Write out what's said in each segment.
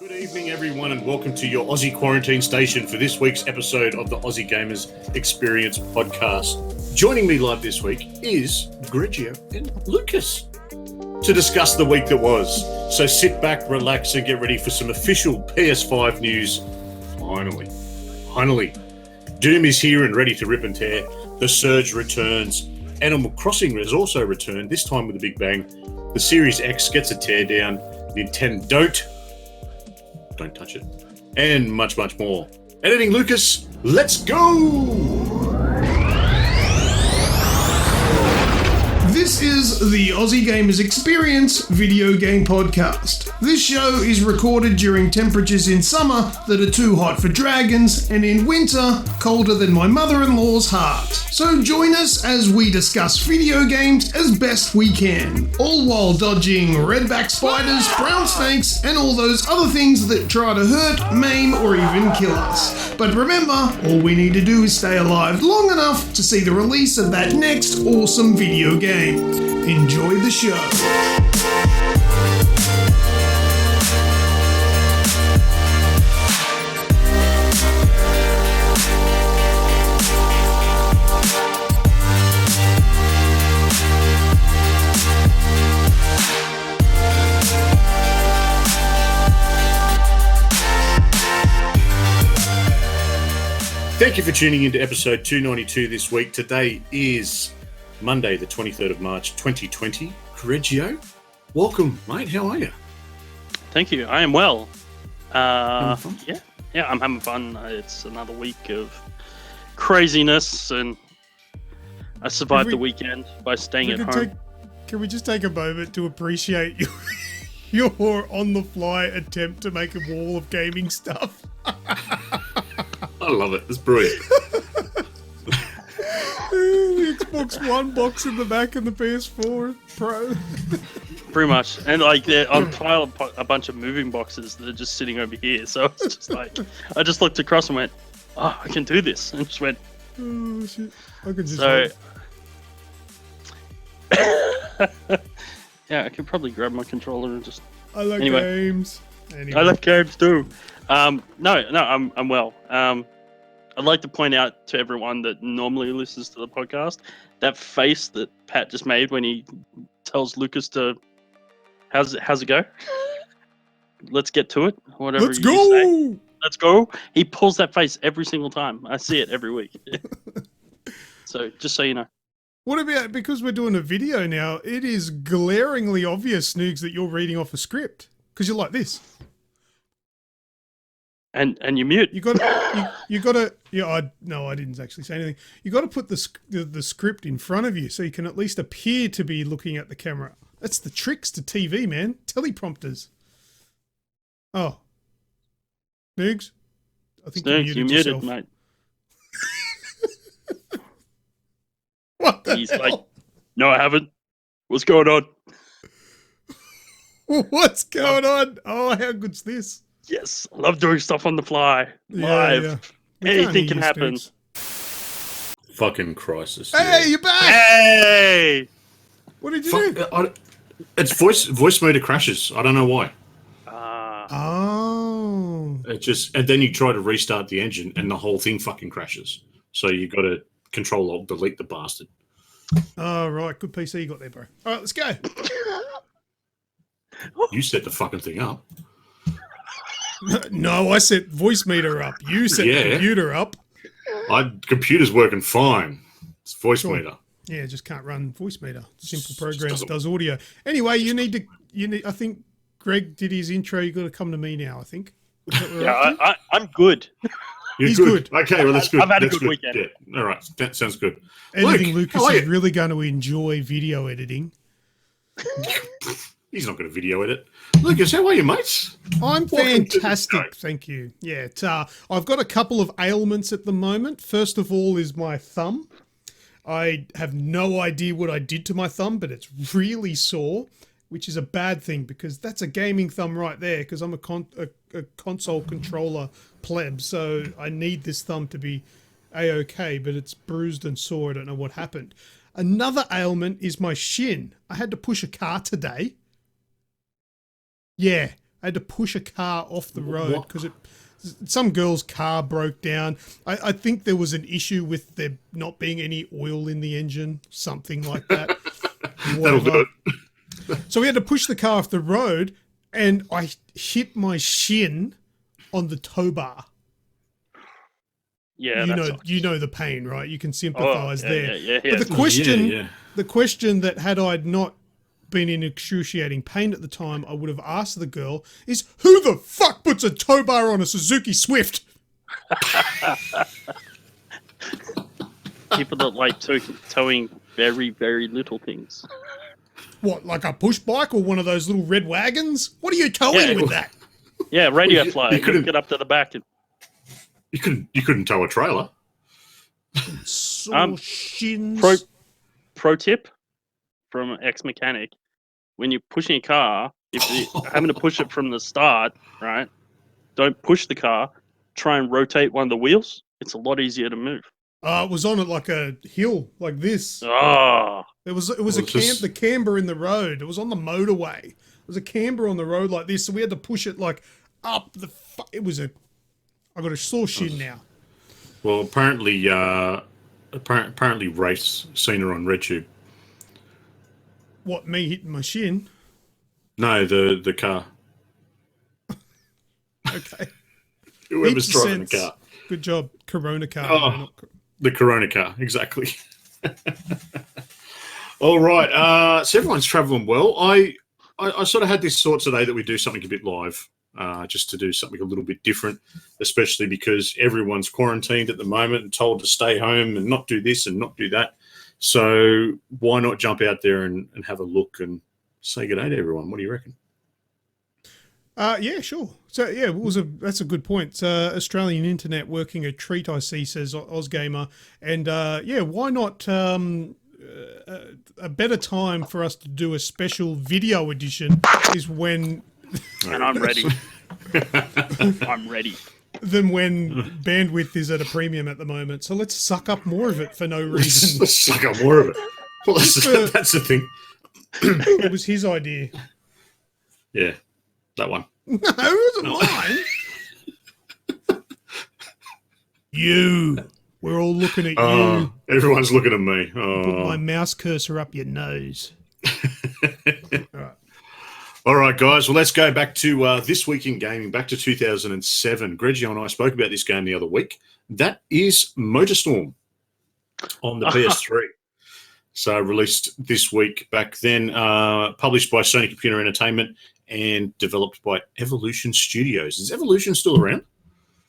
Good evening, everyone, and welcome to your Aussie Quarantine Station for this week's episode of the Aussie Gamers Experience Podcast. Joining me live this week is Grejio and Lucas to discuss the week that was. So sit back, relax, and get ready for some official PS5 news. Finally. Doom is here and ready to rip and tear. The Surge returns. Animal Crossing has also returned, this time with a big bang. The Series X gets a teardown. Nintendon't. Don't touch it. And much, much more. Editing Lucas, let's go! This is the Aussie Gamers Experience video game podcast. This show is recorded during temperatures in summer that are too hot for dragons and in winter colder than my mother-in-law's heart. So join us as we discuss video games as best we can, all while dodging redback spiders, brown snakes, and all those other things that try to hurt, maim, or even kill us. But remember, all we need to do is stay alive long enough to see the release of that next awesome video game. Enjoy the show. Thank you for tuning into episode 292 this week. Today is Monday, the 23rd of March, 2020. Grejio, welcome, mate. How are you? Thank you. I am well. Yeah, I'm having fun. It's another week of craziness, and I survived the weekend by staying at home. Can we just take a moment to appreciate your on-the-fly attempt to make a wall of gaming stuff? I love it. It's brilliant. The Xbox One box in the back and the PS4 Pro. Pretty much. And like I'll pile a bunch of moving boxes that are just sitting over here. So it's just like, I just looked across and went, oh, I can do this. And just went, oh, shit. I can just yeah, I could probably grab my controller and just... I like games. Anyway. I like games too. I'm well. I'd like to point out to everyone that normally listens to the podcast, that face that Pat just made when he tells Lucas to, how's it go? Let's get to it. Whatever Let's you go. Say. Let's go. He pulls that face every single time. I see it every week. So just so you know. What about, because we're doing a video now, it is glaringly obvious, Snoogs, that you're reading off a script. Because you're like this. And you mute. You got to. Yeah, I didn't actually say anything. You got to put the script in front of you so you can at least appear to be looking at the camera. That's the tricks to TV, man. Teleprompters. Oh, Snoogs, I think Snoogs, you muted yourself. Mate. What the He's hell? like, no, I haven't. What's going on? What's going on? Oh, how good's this? Yes, I love doing stuff on the fly, live. Yeah. Anything can happen. Fucking crisis. Hey, yeah. you're back! Hey! What did you do? It's voice meter crashes. I don't know why. Oh. It just, and then you try to restart the engine and the whole thing fucking crashes. So you got to Control Alt delete the bastard. Oh, right. Good PC you got there, bro. All right, let's go. You set the fucking thing up. No, I set voice meter up. You set the computer up. Computer's working fine. It's voice meter. Yeah, just can't run voice meter. Simple program that does audio. Anyway, you need. I think Greg did his intro. You got to come to me now. I think. Yeah, I'm good. He's good. Okay, well that's good. I've had a good weekend. Yeah. All right, that sounds good. Editing Lucas is really going to enjoy video editing. He's not going to video edit. Lucas, how are you, mates? I'm fantastic, thank you. Yeah, I've got a couple of ailments at the moment. First of all is my thumb. I have no idea what I did to my thumb, but it's really sore, which is a bad thing because that's a gaming thumb right there because I'm a console controller pleb, so I need this thumb to be A-okay, but it's bruised and sore. I don't know what happened. Another ailment is my shin. I had to push a car today. Yeah, I had to push a car off the road What? because some girl's car broke down. I think there was an issue with there not being any oil in the engine, something like that. That'll do it. So we had to push the car off the road, and I hit my shin on the tow bar. Yeah, you know the pain, right? You can sympathise there. Yeah. But the question that had I not been in excruciating pain at the time, I would have asked the girl is, who the fuck puts a tow bar on a Suzuki Swift? People that like towing very, very little things. What, like a push bike or one of those little red wagons? What are you towing with that? Yeah, radio fly. You You couldn't- get up to the back and You couldn't tow a trailer. Sore shins. Pro tip from an ex-mechanic: when you're pushing a car, if you're having to push it from the start, right? Don't push the car. Try and rotate one of the wheels. It's a lot easier to move. It was on it like a hill, like this. Oh, It was just- the camber in the road. It was on the motorway. It was a camber on the road like this, so we had to push it like up the. I got a sore shin now. Well, apparently Race seen her on RedTube. What, me hitting my shin? No, the car. Okay. Whoever's Heaps of driving the sense. car. Good job, Corona car. Oh. no, not The Corona car, exactly. All right. So everyone's travelling well. I sort of had this thought today that we do something a bit live, just to do something a little bit different, especially because everyone's quarantined at the moment and told to stay home and not do this and not do that. So why not jump out there and have a look and say good day to everyone? What do you reckon? Yeah, sure. So yeah, that's a good point. Australian internet working a treat, I see, says Ozgamer. And yeah, why not a better time for us to do a special video edition is when and I'm ready. I'm ready. than when bandwidth is at a premium at the moment. So let's suck up more of it for no reason. Let's suck up more of it. Well, that's the thing. It was his idea. Yeah, that one. No, it wasn't mine. You. We're all looking at you. Everyone's looking at me. Put my Oh. mouse cursor up your nose. All right, guys. Well, let's go back to this week in gaming, back to 2007. Grejio and I spoke about this game the other week. That is Motorstorm on the PS3. So released this week. Back then, published by Sony Computer Entertainment and developed by Evolution Studios. Is Evolution still around?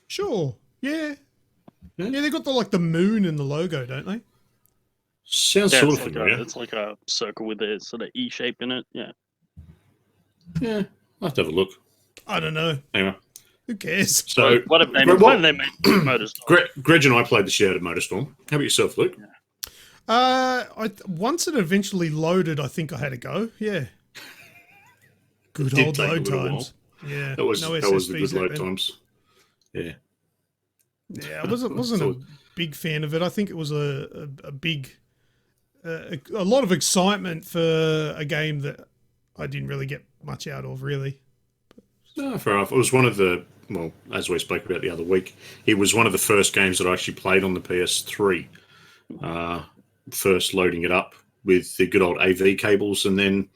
Sure. Yeah. Yeah. Yeah, they got the moon in the logo, don't they? Sounds Yeah, sort it's of like familiar. it's like a circle with a sort of E shape in it. Yeah. Yeah, I'll have to have a look. I don't know. Anyway, Who cares? so What have they made Motorstorm? Greg and I played the shit out of Motorstorm. How about yourself, Luke? Once it eventually loaded, I think I had to go. Yeah. Good did old take a load little times. Yeah. That was no the SSVs good back load then. times. Yeah. Yeah, I wasn't a big fan of it. I think it was a big, a lot of excitement for a game that I didn't really get much out of, really. No, fair enough. It was one of the, well, as we spoke about the other week, it was one of the first games that I actually played on the PS3. First loading it up with the good old AV cables, and then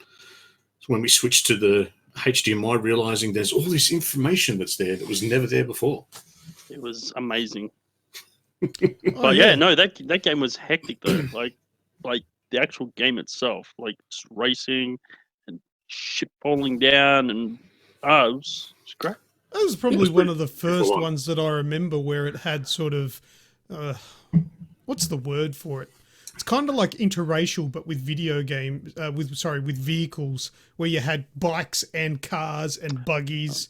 when we switched to the HDMI, realizing there's all this information that's there that was never there before. It was amazing. Oh, But yeah, no, that game was hectic though. like the actual game itself, like just racing and shit falling down, and it was great. That was probably was one pretty- of the pretty first full on. ones that I remember where it had sort of, what's the word for it? It's kind of like interracial, but with video games, with vehicles, where you had bikes and cars and buggies.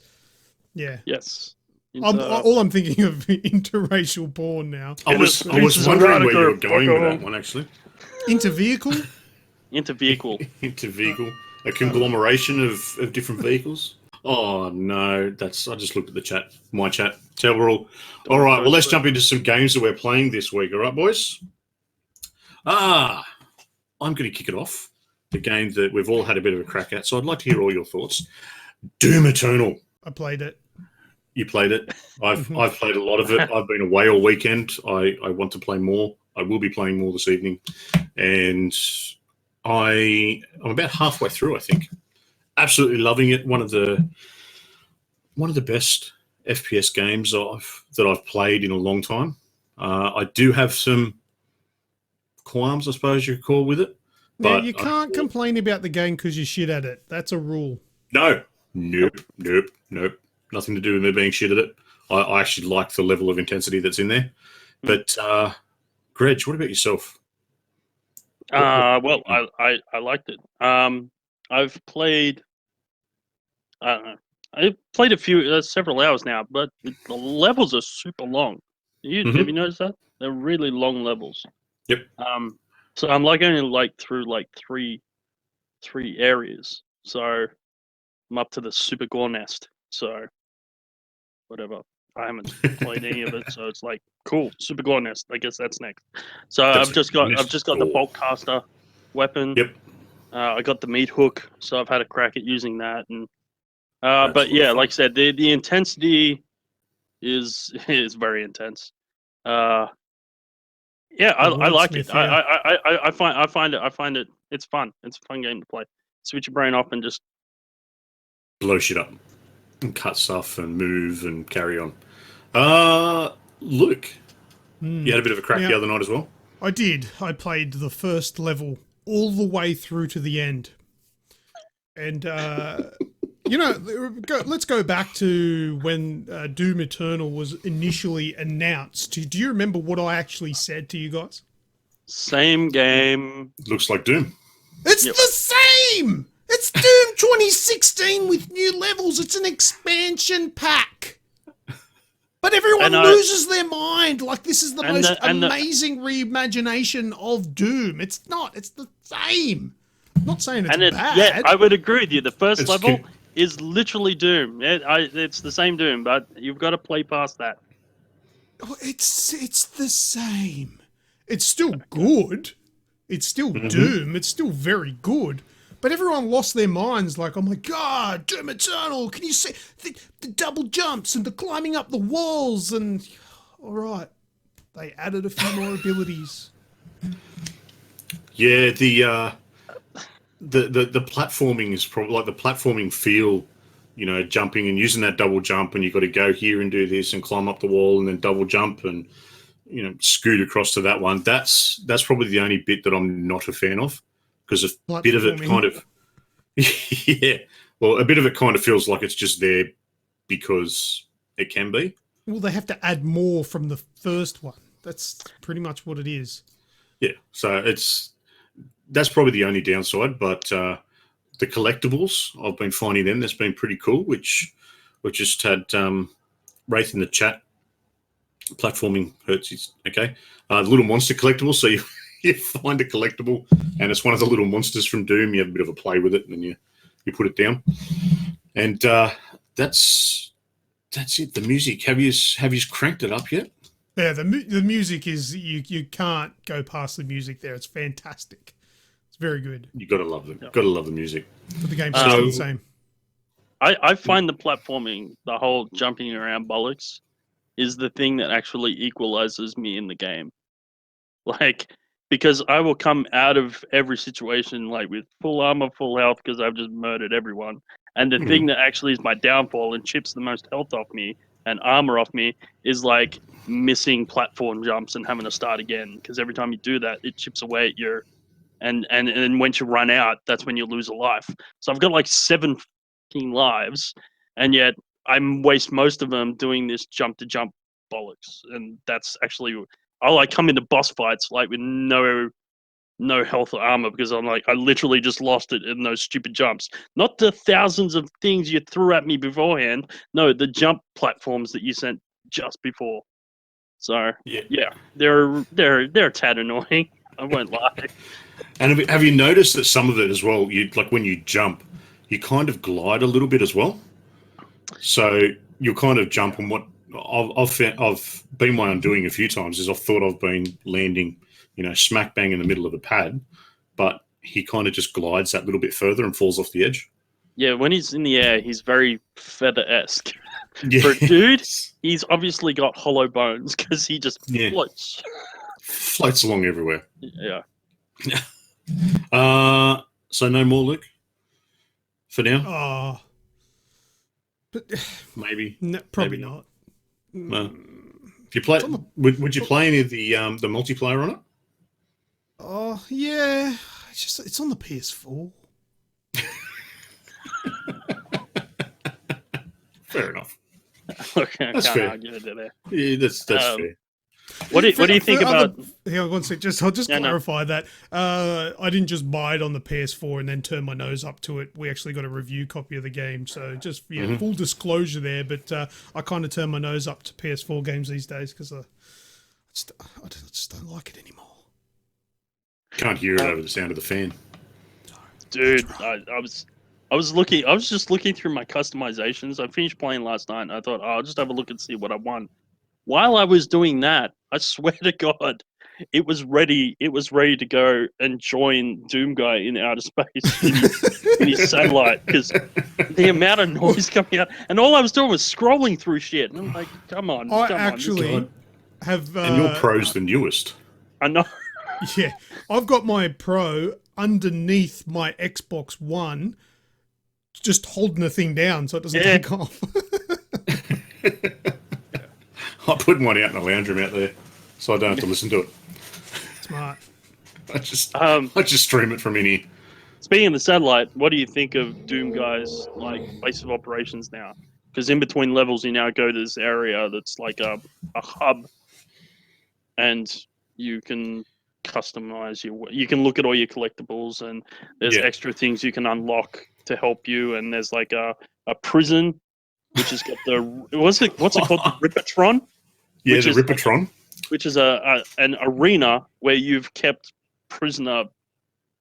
Yeah. Yes. All I'm thinking of interracial porn now. I was It's wondering where you were erotica, going with fucker. that one, actually. Inter-vehicle? Into vehicle. Into vehicle, a conglomeration of different vehicles. Oh no, I just looked at the chat, my chat. Tell we're all right. Well, let's jump into some games that we're playing this week. All right, boys. I'm going to kick it off. The game that we've all had a bit of a crack at. So I'd like to hear all your thoughts. Doom Eternal. I played it. You played it. I've played a lot of it. I've been away all weekend. I want to play more. I will be playing more this evening, and I'm about halfway through. I think. Absolutely loving it. One of the best FPS games that I've played in a long time. I do have some qualms, I suppose you could call, with it. But you can't complain about the game because you're shit at it. That's a rule. Nope. Nothing to do with me being shit at it. I actually like the level of intensity that's in there. But, Greg, what about yourself? Well, I liked it. I've played. I played several hours now, but the levels are super long. Have you noticed that? They're really long levels. Yep. So I'm only through three areas. So I'm up to the Super Gore Nest. So whatever. I haven't played any of it, so it's like cool. Super Gore Nest. I guess that's next. So I've just got the bolt caster weapon. Yep. I got the meat hook, so I've had a crack at using that. And but yeah, like I said, the intensity is very intense. Yeah, I like it. I find it. It's fun. It's a fun game to play. Switch your brain off and just blow shit up and cut stuff and move and carry on. Luke, you had a bit of a crack the other night as well? I did. I played the first level all the way through to the end. And, let's go back to when Doom Eternal was initially announced. Do you remember what I actually said to you guys? Same game. Looks like Doom. It's the same! It's Doom 2016 with new levels. It's an expansion pack. But everyone loses their mind. Like, this is the most amazing reimagination of Doom. It's not. It's the same. I'm not saying it's bad. Yeah, I would agree with you. The first level is literally Doom. It's the same Doom, but you've got to play past that. Oh, it's the same. It's still good. It's still Doom. It's still very good. But everyone lost their minds like, oh my God, Doom Eternal, can you see the double jumps and the climbing up the walls? And, all right, they added a few more abilities. Yeah, the platforming is probably like the platforming feel, jumping and using that double jump, and you've got to go here and do this and climb up the wall and then double jump and, scoot across to that one. That's probably the only bit that I'm not a fan of. Because a bit of it kind of, a bit of it kind of feels like it's just there because it can be. Well, they have to add more from the first one. That's pretty much what it is. Yeah, so that's probably the only downside. But the collectibles, I've been finding them. That's been pretty cool. Which we just had Wraith in the chat. Platforming hurts. Okay, the little monster collectibles. So you find a collectible, and it's one of the little monsters from Doom. You have a bit of a play with it, and then you put it down. And that's it. The music. Have you cranked it up yet? Yeah, the music is you can't go past the music there. It's fantastic. It's very good. You got to love it. Got to love the music. But the game's still the same. I find the platforming, the whole jumping around bollocks, is the thing that actually equalizes me in the game. Because I will come out of every situation with full armor, full health, because I've just murdered everyone. And the thing that actually is my downfall and chips the most health off me and armor off me is missing platform jumps and having to start again. Because every time you do that, it chips away at your... And once you run out, that's when you lose a life. So I've got 17 lives, and yet I waste most of them doing this jump-to-jump bollocks. And that's actually... I'll come into boss fights with no health or armor because I'm I literally just lost it in those stupid jumps. Not the thousands of things you threw at me beforehand. No, the jump platforms that you sent just before. So yeah, they're a tad annoying. I won't lie. And have you noticed that some of it as well? You when you jump, you kind of glide a little bit as well. So you'll kind of jump on what. I've been my undoing a few times is I've thought I've been landing, smack bang in the middle of the pad, but he kind of just glides that little bit further and falls off the edge. Yeah, when he's in the air, he's very feather-esque. Yeah. For a dude, he's obviously got hollow bones because he just floats. Floats along everywhere. Yeah. So no more, Luke? For now? Oh. But Maybe. no, probably Maybe not. No. If you play, would you play any of the multiplayer on it? Oh, yeah. It's on the PS4. Fair enough. Okay, That's I fair. can't argue with it there. Yeah, that's fair. What do you think about? Hang on one sec. I'll just clarify that. I didn't just buy it on the PS4 and then turn my nose up to it. We actually got a review copy of the game, so just full disclosure there. But I kind of turn my nose up to PS4 games these days because I just don't like it anymore. Can't hear it over the sound of the fan. Dude, I was just looking through my customizations. I finished playing last night, and I thought, I'll just have a look and see what I want. While I was doing that, I swear to God, it was ready to go and join Doom Guy in outer space in his satellite, because the amount of noise coming out, and all I was doing was scrolling through shit, and I'm like, come on. Have and your Pro's the newest. I know. Yeah, I've got my Pro underneath my Xbox One, just holding the thing down so it doesn't take off. I put one out in the lounge room out there, so I don't have to listen to it. Smart. I just stream it from in here. Speaking of the satellite, what do you think of Doom Guy's base of operations now? Because in between levels, you now go to this area that's like a hub, and you can customize you can look at all your collectibles, and there's extra things you can unlock to help you, and there's like a prison which has got what's it called, the Rippertron? Yeah, the Rippertron, which is an arena where you've kept prisoner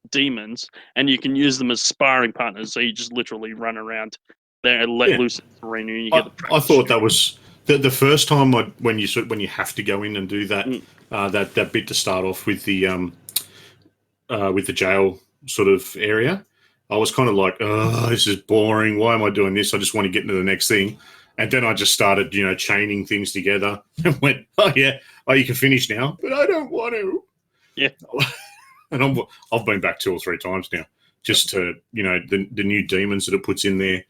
demons, and you can use them as sparring partners, so you just literally run around there and let loose in the arena, and you get I thought that was the first time when you have to go in and do that that bit to start off with the jail sort of area. I was kind of like, oh, this is boring. Why am I doing this? I just want to get into the next thing. And then I just started, chaining things together and went, you can finish now, but I don't want to. Yeah. And I've been back 2 or 3 times now, just to, the new demons that it puts in there,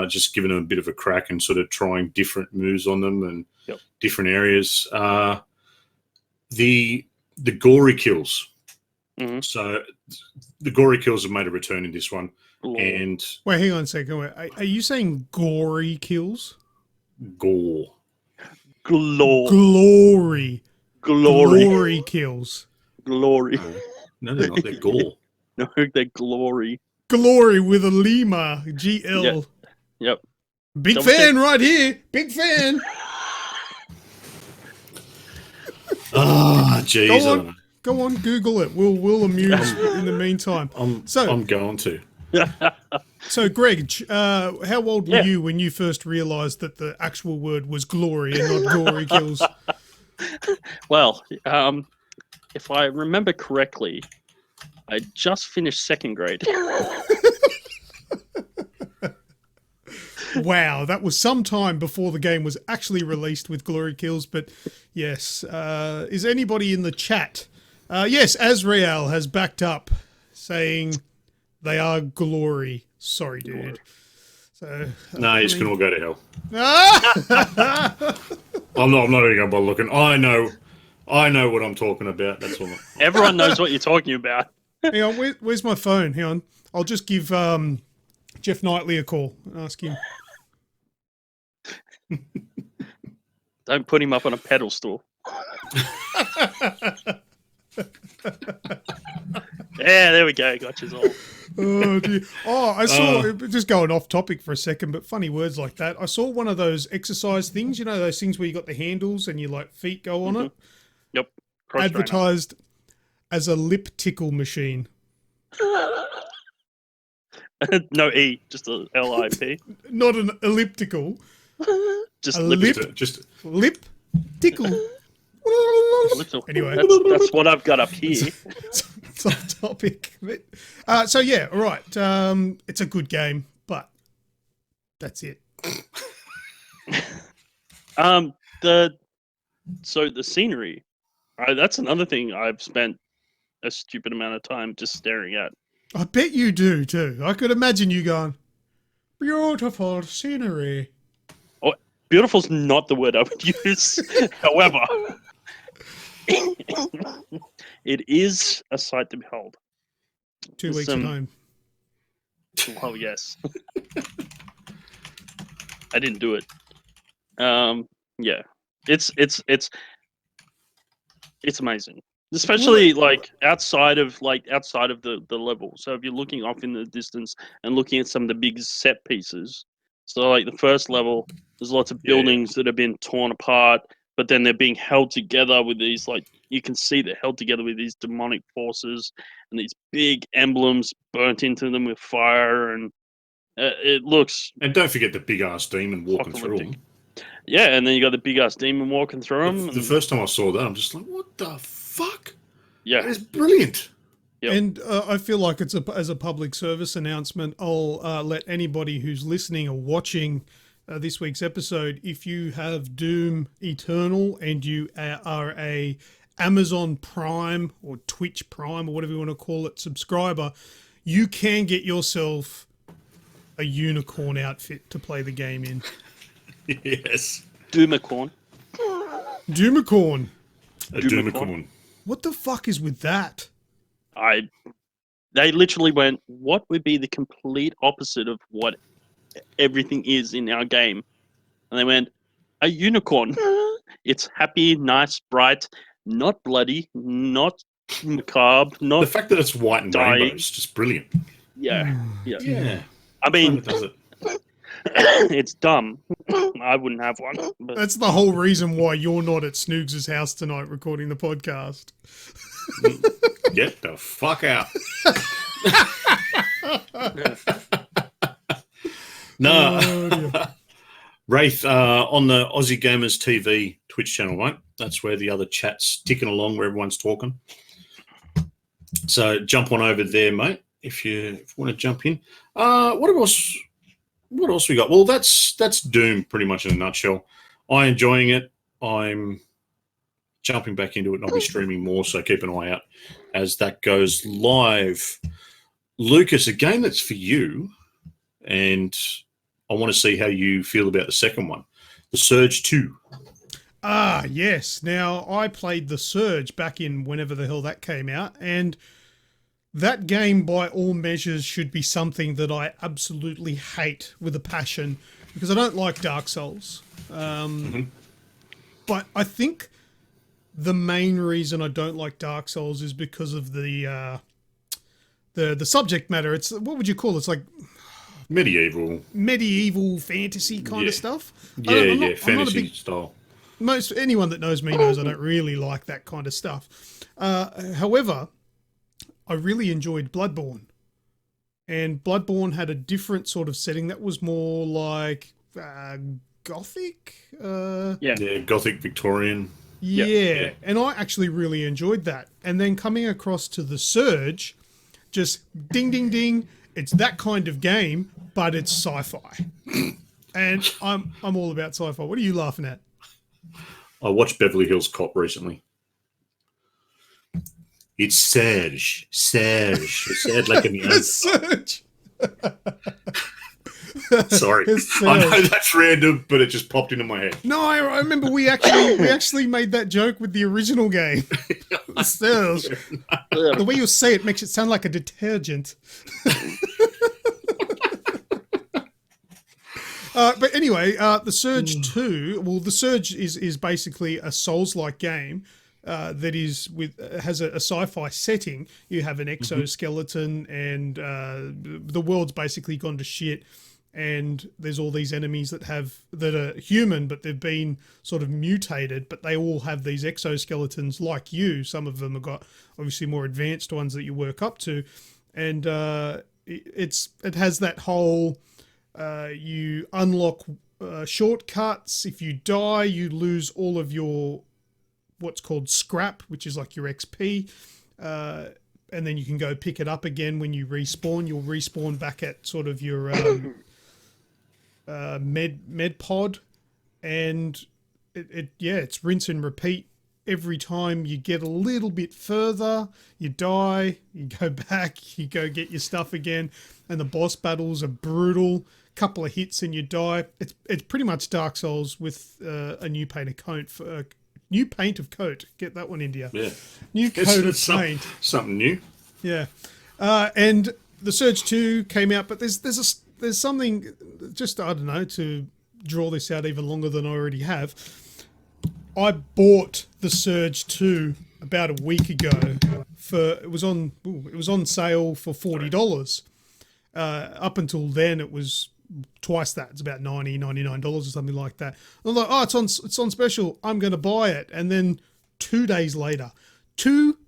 just giving them a bit of a crack and sort of trying different moves on them and different areas. The gory kills. Mm-hmm. So the gory kills have made a return in this one. And wait, hang on a second. Are you saying gory kills? Gore. Glory kills. Glory. No, they're not. They're gore. No, they're glory. Glory with a Lima. GL. Yep. Big fan right here. Big fan. Jeez. Go on, Google it. We'll amuse in the meantime. I'm going to. So, Greg, how old were you when you first realised that the actual word was glory and not gory kills? Well, if I remember correctly, I just finished 2nd grade. Wow, that was some time before the game was actually released with glory kills, but yes. Is anybody in the chat? Yes, Azrael has backed up, saying they are glory. Sorry, dude. So no, you can all go to hell. Ah! I'm not even going to bother looking. I know what I'm talking about. That's all. Everyone knows what you're talking about. Hang on, where's my phone? Hang on. I'll just give Jeff Knightley a call and ask him. Don't put him up on a pedestal. Yeah, there we go. Got you all. Oh, dear. I saw, just going off topic for a second, but funny words like that. I saw one of those exercise things, those things where you got the handles and your feet go on it. Yep. Advertised as a lip tickle machine. No E, just a LIP. Not an elliptical. Just a lip tickle. Anyway, that's what I've got up here. It's off topic. So yeah, all right. It's a good game, but That's it. The scenery, that's another thing I've spent a stupid amount of time just staring at. I bet you do too. I could imagine you going, beautiful scenery. Oh, beautiful's not the word I would use. However, it is a sight to behold. 2 weeks at home. Oh yes. I didn't do it. Yeah, it's amazing, especially like outside of the level. So if you're looking off in the distance and looking at some of the big set pieces, so like the first level, there's lots of buildings that have been torn apart, but then they're being held together with these, like, you can see they're held together with these demonic forces and these big emblems burnt into them with fire, and it looks. And don't forget the big ass demon walking through them. Yeah, and then you got the big ass demon walking through them. The first time I saw that, I'm just like, what the fuck? Yeah, it's brilliant. Yep. And I feel like it's as a public service announcement, I'll let anybody who's listening or watching this week's episode, if you have Doom Eternal and you are a Amazon Prime or Twitch Prime or whatever you want to call it subscriber, you can get yourself a unicorn outfit to play the game in. Yes. Doomicorn. Doomicorn. A Doomicorn. What the fuck is with that? They literally went, what would be the complete opposite of what everything is in our game? And they went, a unicorn. It's happy, nice, bright, not bloody, not macabre, not the fact that it's white and dying. rainbow is just brilliant. Yeah. I It mean, does it. it's dumb. I wouldn't have one. But That's the whole reason why you're not at Snoogs' house tonight recording the podcast. Get the fuck out. No. Oh, Wraith, on the Aussie Gamers TV Twitch channel, right? That's where the other chat's ticking along, where everyone's talking. So jump on over there, mate, if you want to jump in. What else we got? Well, that's Doom pretty much in a nutshell. I'm enjoying it. I'm jumping back into it, and I'll be streaming more, so keep an eye out as that goes live. Lucas, a game that's for you, and I want to see how you feel about the second one, The Surge 2. Ah, yes. Now, I played The Surge back in whenever the hell that came out, and that game, by all measures, should be something that I absolutely hate with a passion, because I don't like Dark Souls. But I think the main reason I don't like Dark Souls is because of the subject matter. It's, what would you call it? It's like medieval fantasy kind of stuff. Fantasy style. Anyone that knows me knows I don't really like that kind of stuff. However, I really enjoyed Bloodborne, and Bloodborne had a different sort of setting that was more like Gothic. Gothic Victorian. Yeah, and I actually really enjoyed that. And then coming across to The Surge, just ding, ding, ding. It's that kind of game, but it's sci-fi. And I'm all about sci-fi. What are you laughing at? I watched Beverly Hills Cop recently. It's Serge. Said like an Surge. Sorry, I know that's random, but it just popped into my head. No, I remember we actually made that joke with the original game. Surge. The way you say it makes it sound like a detergent. But anyway, The Surge 2. Well, The Surge is basically a Souls-like game that has a sci-fi setting. You have an exoskeleton, and the world's basically gone to shit. And there's all these enemies that are human, but they've been sort of mutated. But they all have these exoskeletons like you. Some of them have got obviously more advanced ones that you work up to, and it has that whole. You unlock shortcuts. If you die, you lose all of your what's called scrap, which is like your XP, and then you can go pick it up again when you respawn. You'll respawn back at sort of your med pod, and it's rinse and repeat. Every time you get a little bit further, you die, you go back, you go get your stuff again, and the boss battles are brutal. Couple of hits and you die. It's pretty much Dark Souls with a new paint of coat. New paint of coat. Get that one, India. Yeah. New coat of paint. Something new. Yeah. And the Surge 2 came out, but there's something, just, I don't know, to draw this out even longer than I already have. I bought the Surge 2 about a week ago it was on sale for $40. Up until then it was twice that. It's about $99 or something like that. I'm like, oh, it's on special. I'm going to buy it. And then 2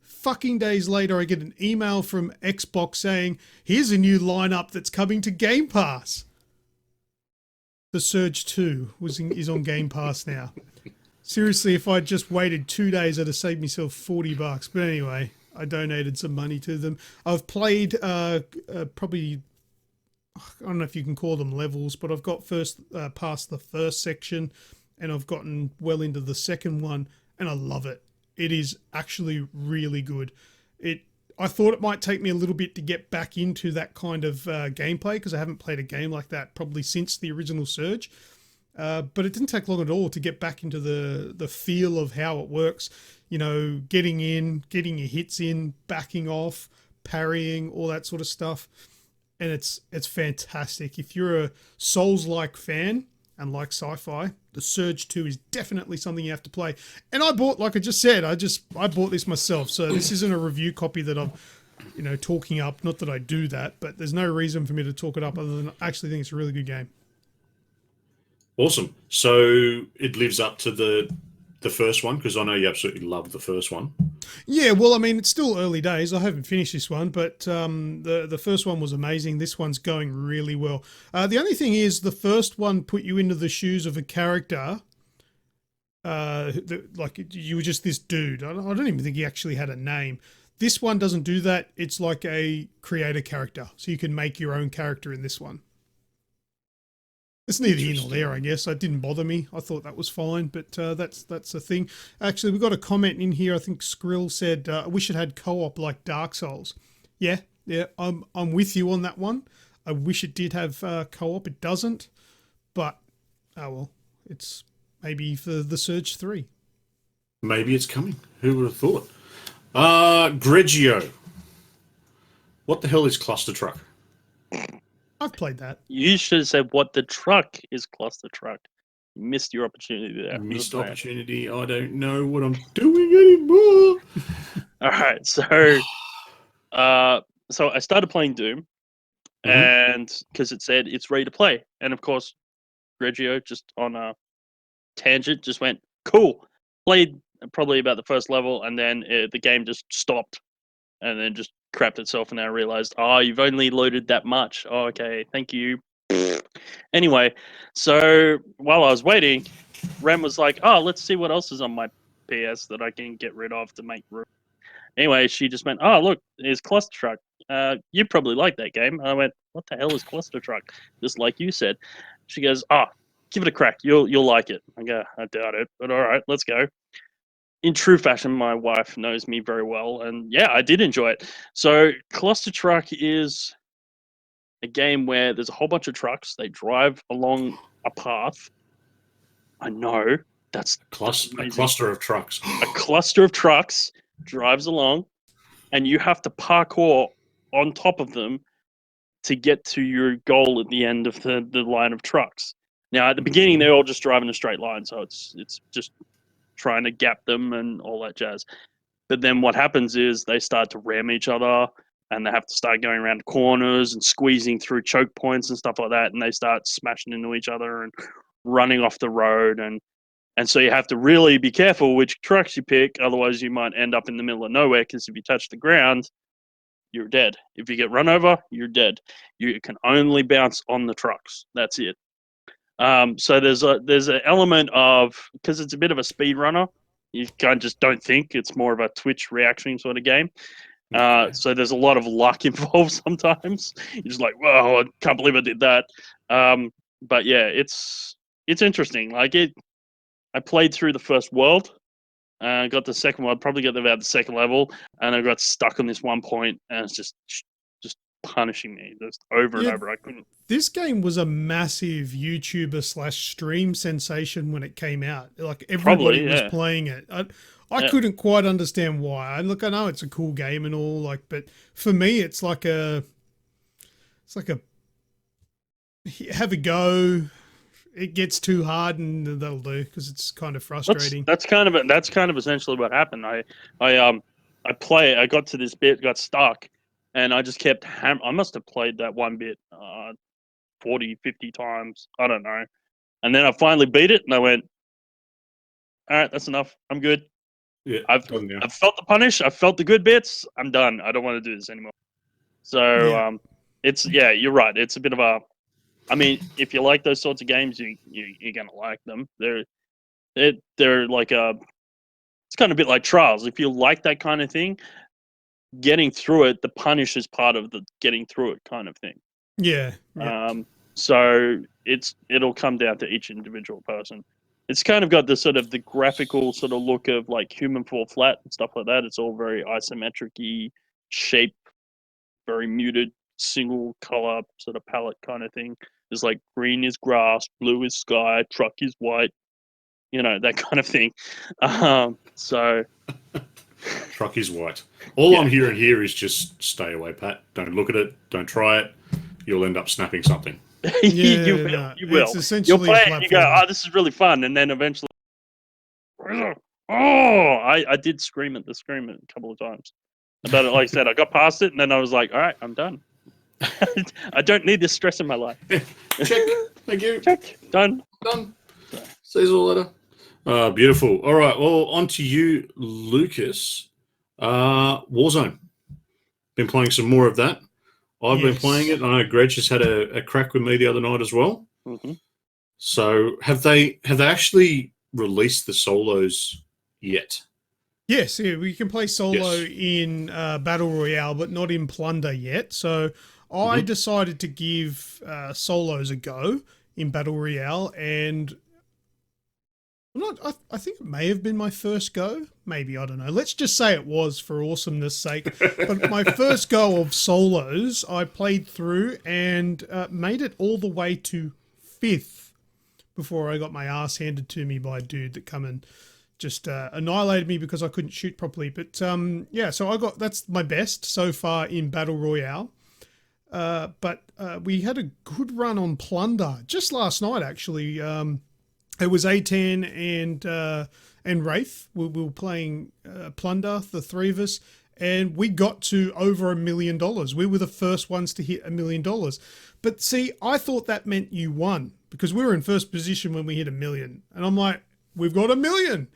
fucking days later, I get an email from Xbox saying, here's a new lineup that's coming to Game Pass. The Surge 2 is on Game Pass now. Seriously, if I'd just waited 2 days, I'd have saved myself $40. But anyway, I donated some money to them. I've played probably, I don't know if you can call them levels, but I've got past the first section, and I've gotten well into the second one, and I love it. It is actually really good. I thought it might take me a little bit to get back into that kind of gameplay, because I haven't played a game like that probably since the original Surge. But it didn't take long at all to get back into the feel of how it works. You know, getting in, getting your hits in, backing off, parrying, all that sort of stuff. And it's fantastic. If you're a Souls-like fan and like sci-fi, the Surge 2 is definitely something you have to play. And I bought, like I just said, I bought this myself. So this isn't a review copy that I'm, talking up. Not that I do that, but there's no reason for me to talk it up other than I actually think it's a really good game. Awesome. So it lives up to the first one, because I know you absolutely love the first one. Yeah, well, I mean, it's still early days. I haven't finished this one, but the first one was amazing. This one's going really well. The only thing is, the first one put you into the shoes of a character. Like, you were just this dude. I don't even think he actually had a name. This one doesn't do that. It's like a creator character, so you can make your own character in this one. It's neither here nor there, I guess. It didn't bother me. I thought that was fine, but that's a thing. Actually, we got a comment in here. I think Skrill said, I wish it had co-op like Dark Souls. Yeah, I'm with you on that one. I wish it did have co-op. It doesn't, but oh well. It's maybe for the Surge 3. Maybe it's coming. Who would have thought? Grejio. What the hell is Cluster Truck? I've played that. You should have said what the truck is. Cluster Truck. You missed your opportunity there. Missed opportunity. I don't know what I'm doing anymore. All right, so I started playing Doom, and because it said it's ready to play, and of course, Grejio, just on a tangent, just went cool. Played probably about the first level, and then the game just stopped, and then just crapped itself, and I realized, you've only loaded that much. Oh, okay, thank you. Anyway, so while I was waiting, Rem was like, let's see what else is on my PS that I can get rid of to make room. Anyway, she just went, look, there's Cluster Truck. You probably like that game. I went, what the hell is Cluster Truck? Just like you said. She goes, give it a crack. You'll like it. I go, I doubt it, but all right, let's go. In true fashion, my wife knows me very well, and yeah, I did enjoy it. So Cluster Truck is a game where there's a whole bunch of trucks. They drive along a path. I know, that's a cluster of trucks. A cluster of trucks drives along, and you have to parkour on top of them to get to your goal at the end of the line of trucks. Now, at the beginning, they're all just driving a straight line, so it's just trying to gap them and all that jazz. But then what happens is they start to ram each other, and they have to start going around corners and squeezing through choke points and stuff like that, and they start smashing into each other and running off the road, and so you have to really be careful which trucks you pick, otherwise you might end up in the middle of nowhere, because if you touch the ground, you're dead. If you get run over, you're dead. You can only bounce on the trucks. That's it. So there's an element of, because it's a bit of a speed runner, you kind of just don't think. It's more of a twitch reaction sort of game. So there's a lot of luck involved sometimes. You're just like, whoa, I can't believe I did that. but yeah, it's interesting. Like I played through the first world, got the second world, probably got about the second level, and I got stuck on this one point, and it's just punishing me just over and over. I couldn't. This game was a massive YouTuber/stream sensation when it came out. Like everybody was playing it. I couldn't quite understand why. And look, I know it's a cool game and all, like, but for me, it's like a have a go. It gets too hard, and that'll do because it's kind of frustrating. That's kind of essentially what happened. I got to this bit, got stuck, and I just kept I must have played that one bit 40, 50 times. I don't know. And then I finally beat it, and I went, all right, that's enough. I'm good. Yeah, I've felt the punish. I've felt the good bits. I'm done. I don't want to do this anymore. So you're right. It's a bit of a. I mean, if you like those sorts of games, you're gonna like them. They're like it's kind of a bit like Trials. If you like that kind of thing, getting through it, the punish is part of the getting through it kind of thing. Yeah. So it'll come down to each individual person. It's kind of got the sort of the graphical sort of look of like Human Fall Flat and stuff like that. It's all very isometric-y shape, very muted, single color sort of palette kind of thing. There's like green is grass, blue is sky, truck is white, that kind of thing. So truck is white. All I'm hearing here is just stay away, Pat. Don't look at it. Don't try it. You'll end up snapping something. You will. You'll play it and you go, oh, this is really fun. And then eventually, I did scream at a couple of times. But like I said, I got past it and then I was like, all right, I'm done. I don't need this stress in my life. Check. Thank you. Check. Done. See you all later. Beautiful. All right. Well, on to you, Lucas. Warzone. Been playing some more of that. I've been playing it. I know Greg just had a crack with me the other night as well. Mm-hmm. So have they actually released the solos yet? Yes, we can play solo in Battle Royale, but not in Plunder yet. So I decided to give solos a go in Battle Royale, and I think it may have been my first go. Maybe, I don't know. Let's just say it was for awesomeness' sake. But my first go of solos, I played through and made it all the way to 5th before I got my ass handed to me by a dude that come and just annihilated me because I couldn't shoot properly. But so that's my best so far in Battle Royale. But we had a good run on Plunder just last night, actually. It was A10 and Wraith. We were playing Plunder, the three of us, and we got to over $1 million. We were the first ones to hit $1 million. But see, I thought that meant you won because we were in first position when we hit $1 million. And I'm like, we've got $1 million.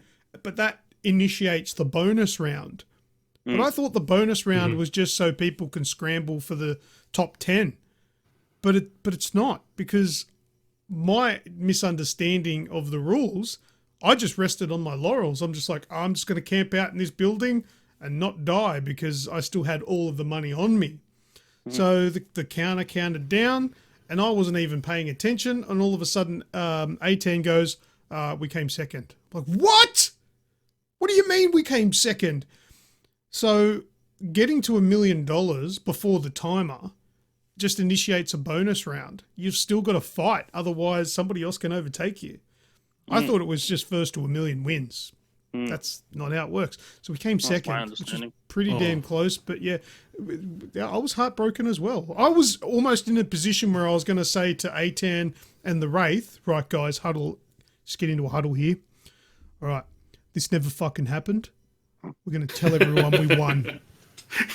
But that initiates the bonus round. But I thought the bonus round was just so people can scramble for the top 10. But it's not, because my misunderstanding of the rules, I just rested on my laurels. I'm just like, I'm just going to camp out in this building and not die because I still had all of the money on me. So the counter counted down and I wasn't even paying attention. And all of a sudden, A10 goes, we came second. I'm like, what? What do you mean we came second? So getting to $1 million before the timer just initiates a bonus round. You've still got to fight. Otherwise, somebody else can overtake you. I thought it was just first to $1 million wins. That's not how it works. So we came second, which is pretty damn close. But yeah, I was heartbroken as well. I was almost in a position where I was going to say to A10 and the Wraith, right, guys, huddle. Just get into a huddle here. All right, this never fucking happened. We're going to tell everyone we won.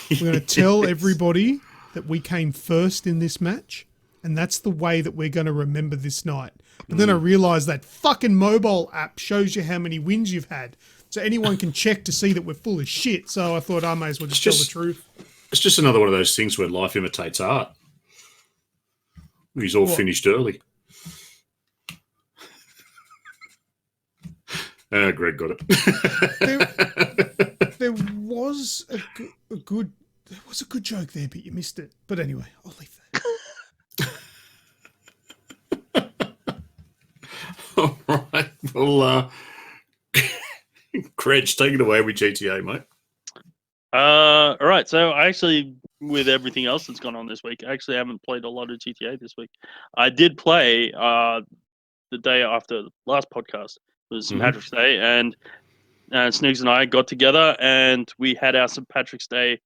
We're going to tell everybody that we came first in this match, and that's the way that we're going to remember this night. But then I realised that fucking mobile app shows you how many wins you've had, so anyone can check to see that we're full of shit. So I thought I may as well just tell the truth. It's just another one of those things where life imitates art. He's all finished early. Greg got it. There was a good joke there, but you missed it. But anyway, I'll leave that. Well, Greg, take it away with GTA, mate. All right. So I actually, with everything else that's gone on this week, I actually haven't played a lot of GTA this week. I did play the day after the last podcast. It was St. Patrick's Day, and Snoogs and I got together and we had our St. Patrick's Day.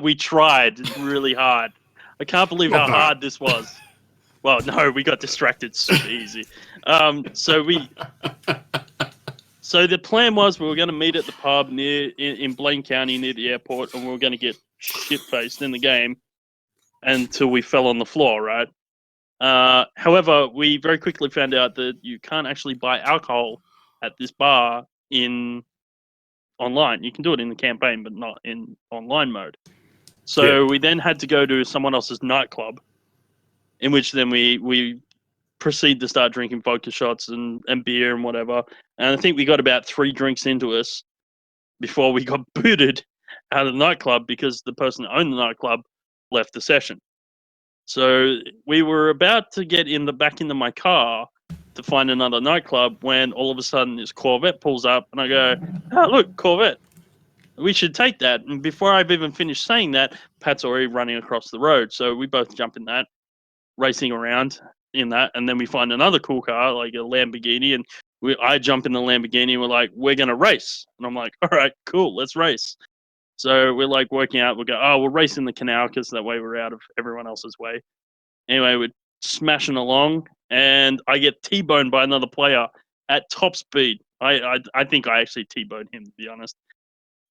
We tried really hard. I can't believe how hard this was. Well, no, we got distracted super easy. So the plan was we were going to meet at the pub in Blaine County near the airport, and we were going to get shit-faced in the game until we fell on the floor, right? However, we very quickly found out that you can't actually buy alcohol at this bar online. You can do it in the campaign, but not in online mode. So we then had to go to someone else's nightclub, in which then we proceed to start drinking vodka shots and beer and whatever. And I think we got about 3 drinks into us before we got booted out of the nightclub because the person that owned the nightclub left the session. So we were about to get back into my car to find another nightclub when all of a sudden this Corvette pulls up and I go, "Oh, look, Corvette. We should take that." And before I've even finished saying that, Pat's already running across the road. So we both jump in that, racing around in that, and then we find another cool car, like a Lamborghini, and I jump in the Lamborghini and we're like, "We're going to race." And I'm like, "All right, cool, let's race." So we're like working out, we'll go, we'll race in the canal because that way we're out of everyone else's way. Anyway, we're smashing along and I get T-boned by another player at top speed. I think I actually T-boned him, to be honest.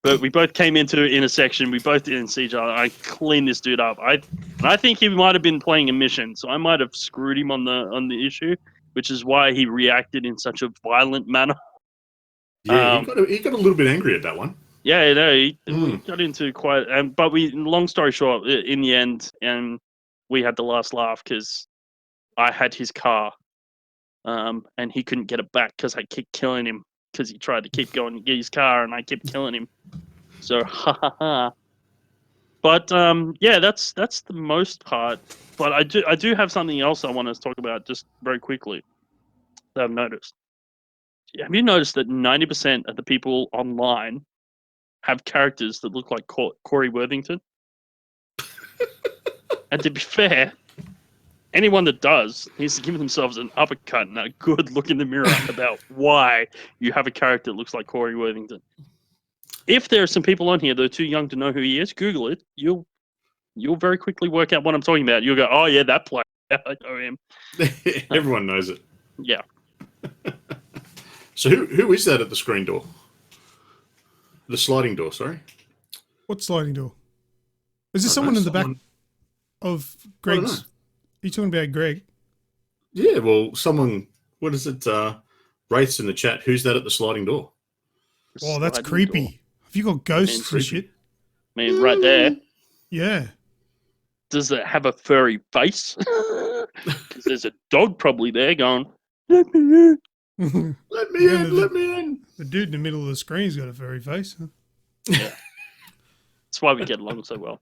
But we both came into intersection. We both didn't see each other. I cleaned this dude up. I think he might have been playing a mission, so I might have screwed him on the issue, which is why he reacted in such a violent manner. Yeah, he got a little bit angry at that one. Yeah, no, he got into quite. But long story short, in the end, and we had the last laugh because I had his car, and he couldn't get it back because I kept killing him. Because he tried to keep going to get his car, and I kept killing him. So, ha ha ha. But yeah, that's the most part. But I do have something else I want to talk about just very quickly that I've noticed. Have you noticed that 90% of the people online have characters that look like Corey Worthington? And to be fair, anyone that does needs to give themselves an uppercut and a good look in the mirror about why you have a character that looks like Corey Worthington. If there are some people on here that are too young to know who he is, Google it. You'll very quickly work out what I'm talking about. You'll go, "Oh yeah, that player. I know him." Everyone knows it. Yeah. So who is that at the screen door? The sliding door, sorry. What sliding door? Is there someone in the back of Greg's? Are you talking about Greg? Yeah, well, someone, what is it, Wraith's in the chat, who's that at the sliding door? Oh, that's creepy. Door. Have you got ghosts and shit? I mean, right there. Yeah. Does it have a furry face? Because there's a dog probably there going, "Let me in." Let me in, let me in. The dude in the middle of the screen's got a furry face. Huh? Yeah. That's why we get along so well.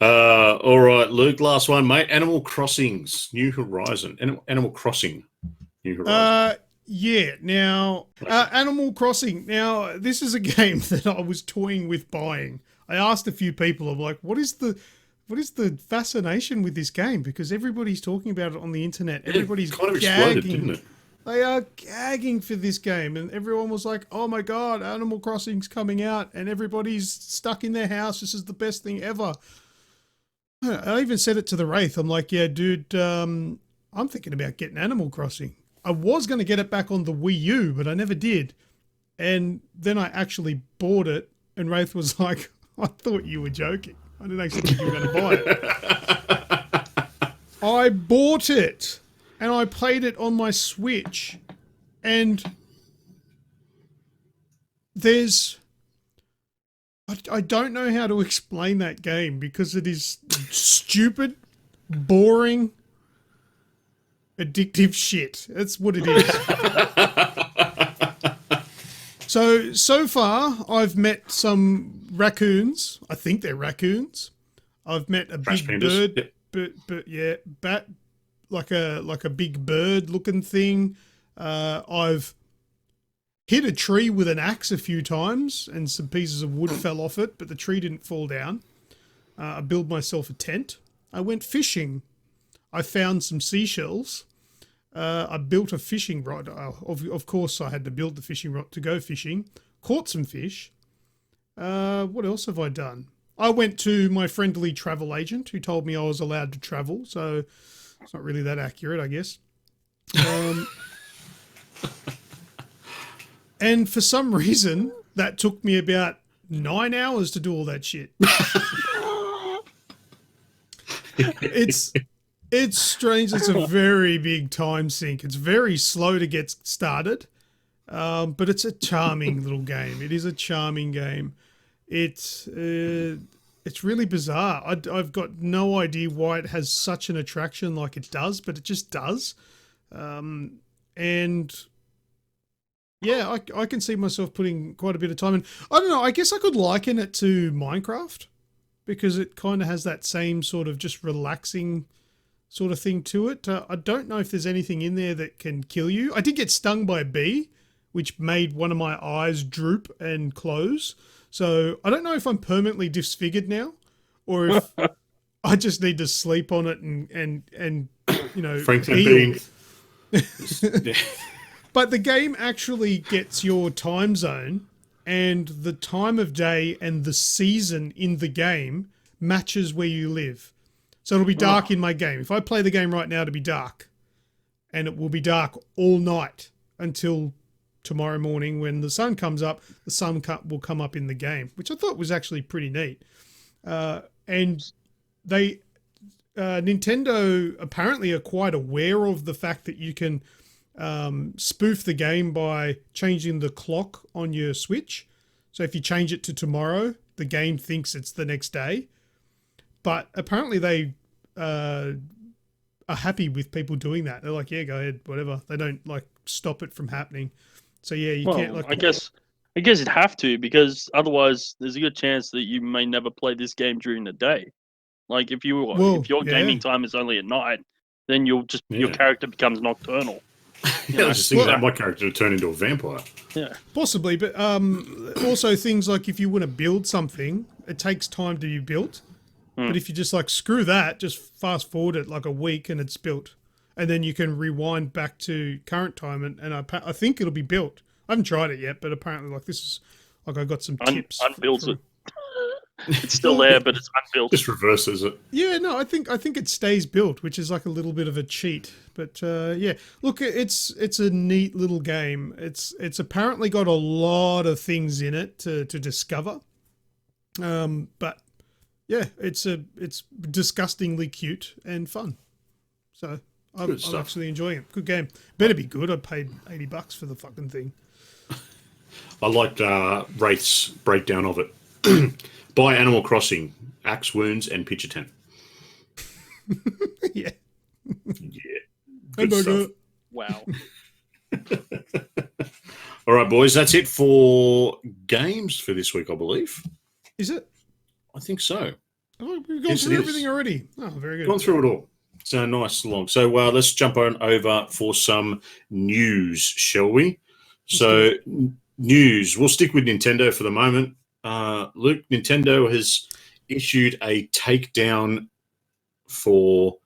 All right, Luke, last one, mate. Animal Crossing's New Horizon. Animal Crossing New Horizon. Yeah. Now, Animal Crossing. Now, this is a game that I was toying with buying. I asked a few people, I'm like, what is the fascination with this game? Because everybody's talking about it on the internet. Everybody's kind of gagging. exploded, didn't it? They are gagging for this game, and everyone was like, "Oh my god, Animal Crossing's coming out, and everybody's stuck in their house. This is the best thing ever." I even said it to the Wraith. I'm like, "Yeah, dude, I'm thinking about getting Animal Crossing. I was going to get it back on the Wii U, but I never did." And then I actually bought it, and Wraith was like, "I thought you were joking. I didn't actually think you were going to buy it." I bought it, and I played it on my Switch, and I don't know how to explain that game because it is stupid, boring, addictive shit. That's what it is. So far, I've met some raccoons. I think they're raccoons. I've met a big bird, but yeah, bat, like a big bird looking thing. I've hit a tree with an axe a few times and some pieces of wood fell off it, but the tree didn't fall down. I built myself a tent. I went fishing. I found some seashells. I built a fishing rod. Of course, I had to build the fishing rod to go fishing. Caught some fish. What else have I done? I went to my friendly travel agent who told me I was allowed to travel, so it's not really that accurate, I guess. And for some reason, that took me about 9 hours to do all that shit. It's strange. It's a very big time sink. It's very slow to get started, but it's a charming little game. It is a charming game. It's really bizarre. I've got no idea why it has such an attraction like it does, but it just does. And yeah, I can see myself putting quite a bit of time in. I don't know. I guess I could liken it to Minecraft because it kind of has that same sort of just relaxing sort of thing to it. I don't know if there's anything in there that can kill you. I did get stung by a bee, which made one of my eyes droop and close. So I don't know if I'm permanently disfigured now or if I just need to sleep on it and you know, Franklin Bean. But the game actually gets your time zone and the time of day and the season in the game matches where you live. So it'll be dark in my game. If I play the game right now, it'll be dark. And it will be dark all night until tomorrow morning when the sun comes up. The sun will come up in the game, which I thought was actually pretty neat. And they... Nintendo apparently are quite aware of the fact that you can spoof the game by changing the clock on your Switch. So if you change it to tomorrow, the game thinks it's the next day. But apparently they are happy with people doing that. They're like, yeah, go ahead, whatever. They don't like stop it from happening. So yeah, you can't like. I guess you'd have to, because otherwise there's a good chance that you may never play this game during the day. Like if your gaming time is only at night, then your character becomes nocturnal. I was just thinking that my character would turn into a vampire. Yeah, possibly, but also things like if you want to build something, it takes time to be built. But if you just like screw that, just fast forward it like a week and it's built, and then you can rewind back to current time and I think it'll be built. I haven't tried it yet, but apparently like this is like I got some tips. Unbuilds it. It's still there, but it's unbuilt. Just reverses it. Yeah, no, I think it stays built, which is like a little bit of a cheat. But yeah, look, it's a neat little game. It's apparently got a lot of things in it to discover. But yeah, it's disgustingly cute and fun. So I'm actually enjoying it. Good game. Better be good. I paid $80 for the fucking thing. I liked Wraith's breakdown of it. Buy Animal Crossing, axe wounds, and pitch a tent. Yeah. Yeah. Good stuff. Wow. All right, boys, that's it for games for this week, I believe. Is it? I think so. Oh, we've gone through everything already. Oh, very good. Gone through it all. So nice long. So let's jump on over for some news, shall we? News. We'll stick with Nintendo for the moment. Luke, Nintendo has issued a takedown for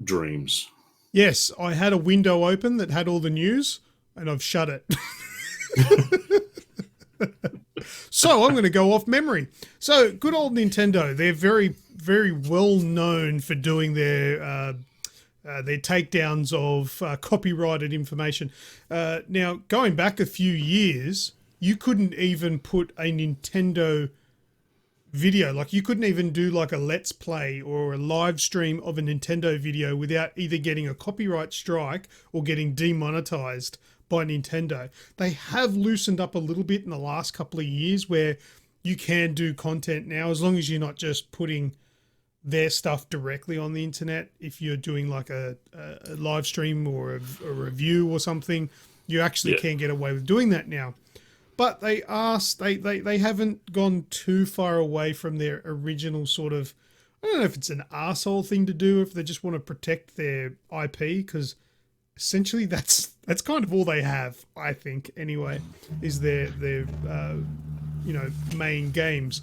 Dreams. Yes, I had a window open that had all the news, and I've shut it. So I'm going to go off memory. So good old Nintendo. They're very, very well known for doing their takedowns of copyrighted information. Now, going back a few years, you couldn't even put a Nintendo video, like you couldn't even do like a Let's Play or a live stream of a Nintendo video without either getting a copyright strike or getting demonetized by Nintendo. They have loosened up a little bit in the last couple of years where you can do content now as long as you're not just putting their stuff directly on the internet. If you're doing like a live stream or a review or something, you actually can get away with doing that now. But they haven't gone too far away from their original sort of, don't know if it's an arsehole thing to do, if they just want to protect their IP, because essentially that's kind of all they have, I think, anyway, is their main games.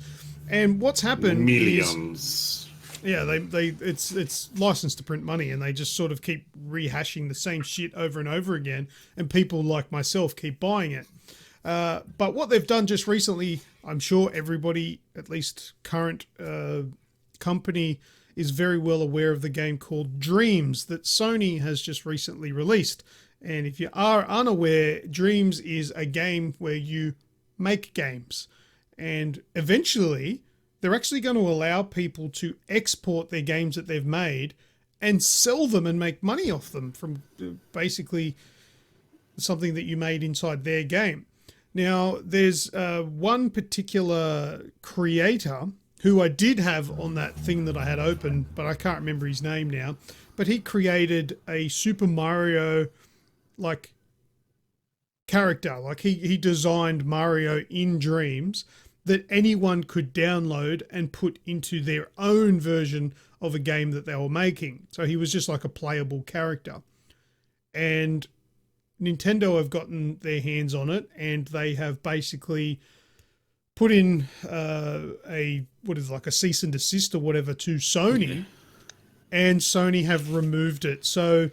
And what's happened Millions. it's licensed to print money, and they just sort of keep rehashing the same shit over and over again, and people like myself keep buying it. But what they've done just recently, I'm sure everybody, at least current company, is very well aware of the game called Dreams that Sony has just recently released. And if you are unaware, Dreams is a game where you make games. And eventually, they're actually going to allow people to export their games that they've made and sell them and make money off them from basically something that you made inside their game. Now, there's one particular creator who I did have on that thing that I had open, but I can't remember his name now. But he created a Super Mario character. Like he designed Mario in Dreams that anyone could download and put into their own version of a game that they were making. So he was just like a playable character. And Nintendo have gotten their hands on it, and they have basically put in a cease and desist or whatever to Sony, and Sony have removed it. So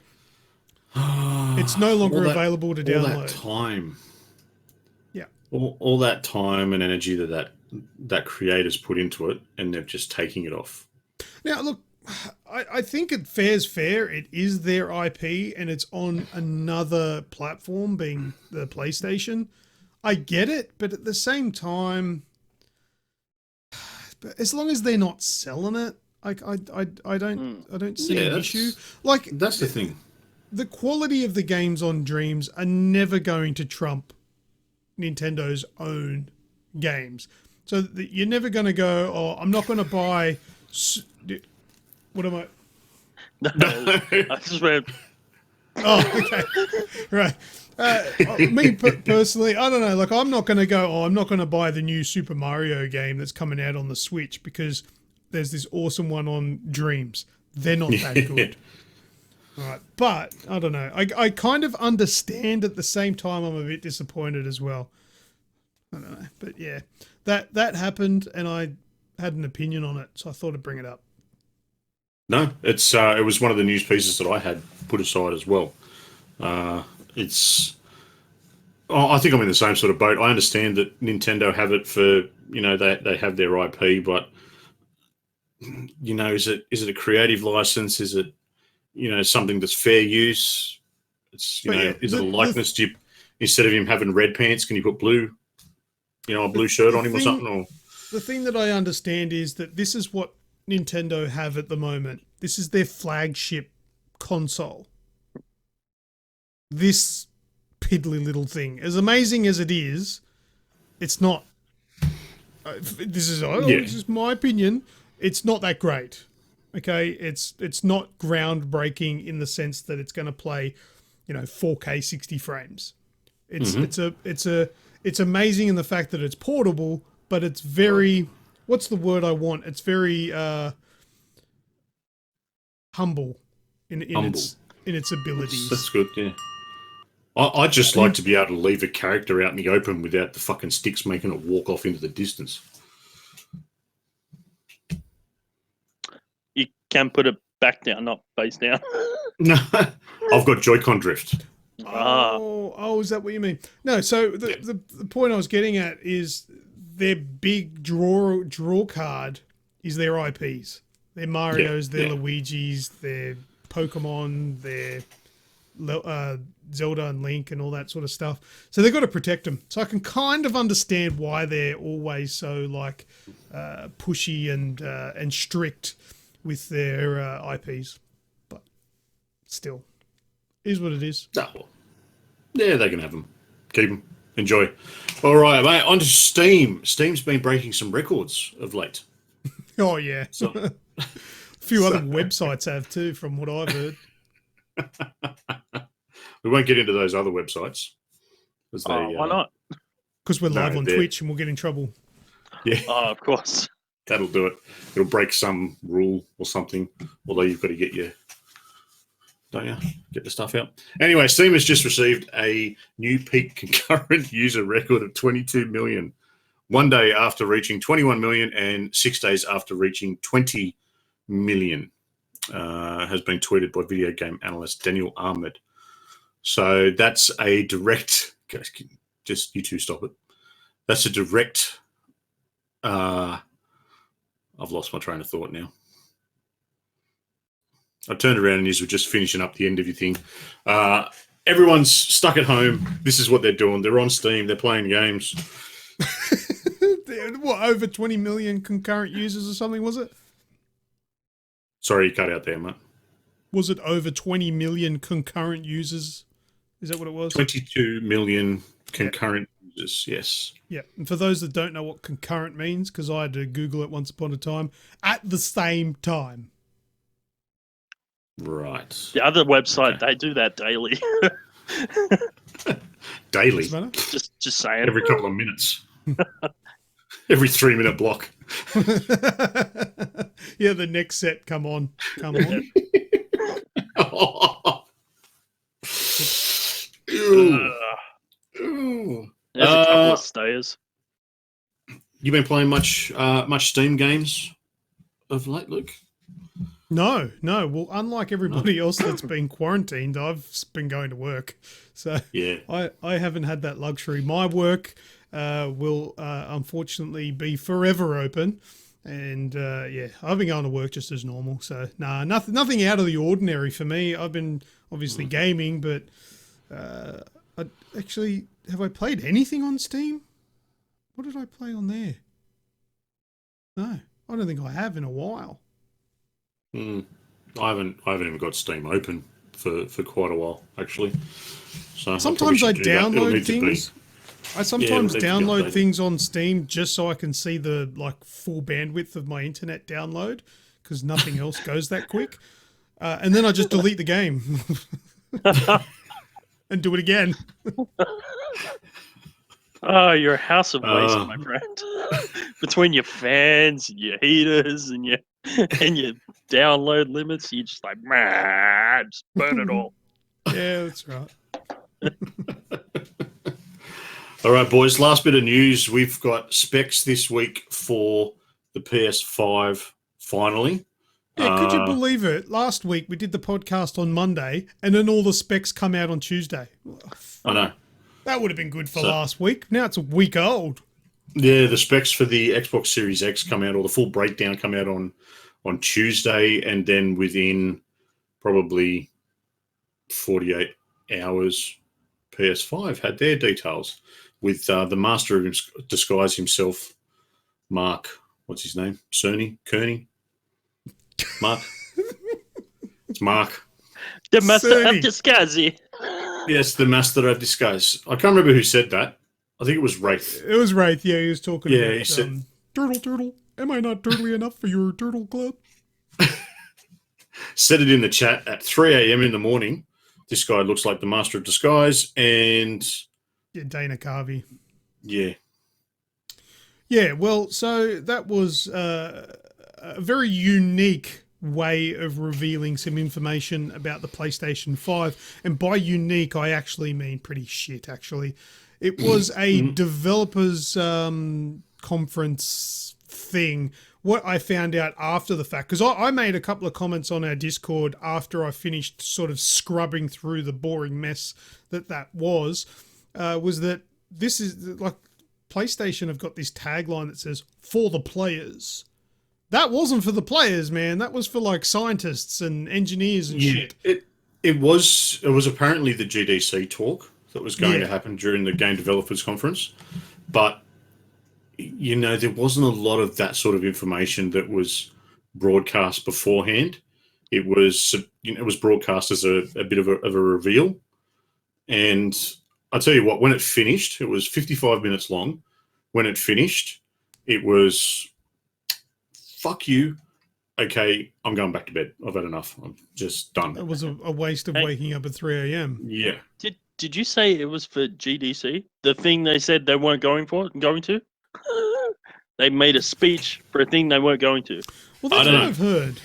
it's no longer available to download. All that time. Yeah. All that time and energy that creators put into it, and they're just taking it off. Now, look, I think it fair's fair. It is their IP, and it's on another platform, being the PlayStation. I get it, but at the same time, as long as they're not selling it, I don't see an issue. Like, that's the thing. The quality of the games on Dreams are never going to trump Nintendo's own games. So you're never going to go, oh, I'm not going to buy. What am I? No, I just went. Oh, okay, right. Me personally, I don't know. Like, I'm not going to go. Oh, I'm not going to buy the new Super Mario game that's coming out on the Switch because there's this awesome one on Dreams. They're not that good. All right, but I don't know. I kind of understand. At the same time, I'm a bit disappointed as well. I don't know, but yeah, that happened, and I had an opinion on it, so I thought I'd bring it up. No, it was one of the news pieces that I had put aside as well. I think I'm in the same sort of boat. I understand that Nintendo have it for, they have their IP, but is it a creative license? Is it, something that's fair use? It's is it a likeness? Do you, instead of him having red pants, can you put blue, a blue shirt on him or something? Or the thing that I understand is that this is what Nintendo have at the moment. This is their flagship console. This piddly little thing, as amazing as it is, it's not. This is my opinion. It's not that great. Okay, it's not groundbreaking in the sense that it's going to play, 4K 60 frames. It's amazing in the fact that it's portable, but it's very. What's the word I want? It's very humble in its abilities. That's good, yeah. I just like to be able to leave a character out in the open without the fucking sticks making it walk off into the distance. You can put it back down, not face down. No, I've got Joy-Con drift. Oh, is that what you mean? No, so the point I was getting at is their big draw card is their IPs. Their Marios, their Luigis, their Pokemon, their Zelda and Link and all that sort of stuff. So they've got to protect them. So I can kind of understand why they're always so pushy and strict with their IPs. But still, is what it is. Yeah, they can have them. Keep them. Enjoy. All right, mate. On to Steam. Steam's been breaking some records of late. Oh, yeah. So, a few other websites have too, from what I've heard. We won't get into those other websites. Why not? Because we're live on Twitch and we'll get in trouble. Yeah. Oh, of course. That'll do it. It'll break some rule or something. Although you've got to get your, don't you? Get the stuff out. Anyway, Steam has just received a new peak concurrent user record of 22 million. 1 day after reaching 21 million and 6 days after reaching 20 million, has been tweeted by video game analyst Daniel Ahmed. So that's a direct, just you two stop it. That's a direct, I've lost my train of thought now. I turned around and you were just finishing up the end of your thing. Everyone's stuck at home. This is what they're doing. They're on Steam. They're playing games. What, over 20 million concurrent users or something, was it? Sorry, you cut out there, mate. Was it over 20 million concurrent users? Is that what it was? 22 million concurrent users, yes. Yeah, and for those that don't know what concurrent means, because I had to Google it once upon a time, at the same time. Right. The other website, they do that daily. Daily? Just saying. Every couple of minutes. Every 3-minute block. Yeah, the next set, come on. Ew. There's a couple of stayers. You been playing much Steam games of late, Luke? No. Well, unlike everybody else that's been quarantined, I've been going to work. So yeah, I haven't had that luxury. My work will unfortunately be forever open. And I've been going to work just as normal. So nothing out of the ordinary for me. I've been obviously gaming, but have I played anything on Steam? What did I play on there? No, I don't think I have in a while. I haven't even got Steam open for quite a while, actually. So sometimes I download things. I sometimes download things on Steam just so I can see the full bandwidth of my internet download, because nothing else goes that quick. And then I just delete the game and do it again. Oh, you're a house of waste, my friend. Between your fans, and your heaters, and your download limits, you just just burn it all. Yeah, that's right. All right, boys, last bit of news. We've got specs this week for the PS5, finally. Yeah, could you believe it? Last week we did the podcast on Monday, and then all the specs come out on Tuesday. I know. That would have been good for last week. Now it's a week old. Yeah, the specs for the Xbox Series X come out, or the full breakdown come out on Tuesday, and then within probably 48 hours, PS5 had their details with the master of disguise himself, Mark. What's his name? Kearney? Mark? It's Mark. The master of disguise. Yes, the master of disguise. I can't remember who said that. I think it was Wraith. It was Wraith, yeah. He was talking about, he said, Turtle, am I not turtly enough for your turtle club? Said it in the chat at 3 a.m. in the morning. This guy looks like the master of disguise, and... Yeah, Dana Carvey. Yeah. Yeah, well, so that was a very unique way of revealing some information about the PlayStation 5. And by unique, I actually mean pretty shit, actually. It was a developers conference thing. What I found out after the fact, because I made a couple of comments on our Discord after I finished sort of scrubbing through the boring mess that was that this is like PlayStation have got this tagline that says, for the players. That wasn't for the players, man. That was for like scientists and engineers and shit. It was apparently the GDC talk that was going to happen during the Game Developers Conference, but there wasn't a lot of that sort of information that was broadcast beforehand. It was broadcast as a bit of a reveal, and I'll tell you what. When it finished, it was 55 minutes long. When it finished, it was, fuck you. Okay, I'm going back to bed. I've had enough. I'm just done. It was a waste of waking up at 3 a.m. Yeah. Did you say it was for GDC? The thing they said they weren't going to? they made a speech for a thing they weren't going to. Well, that's what I've heard.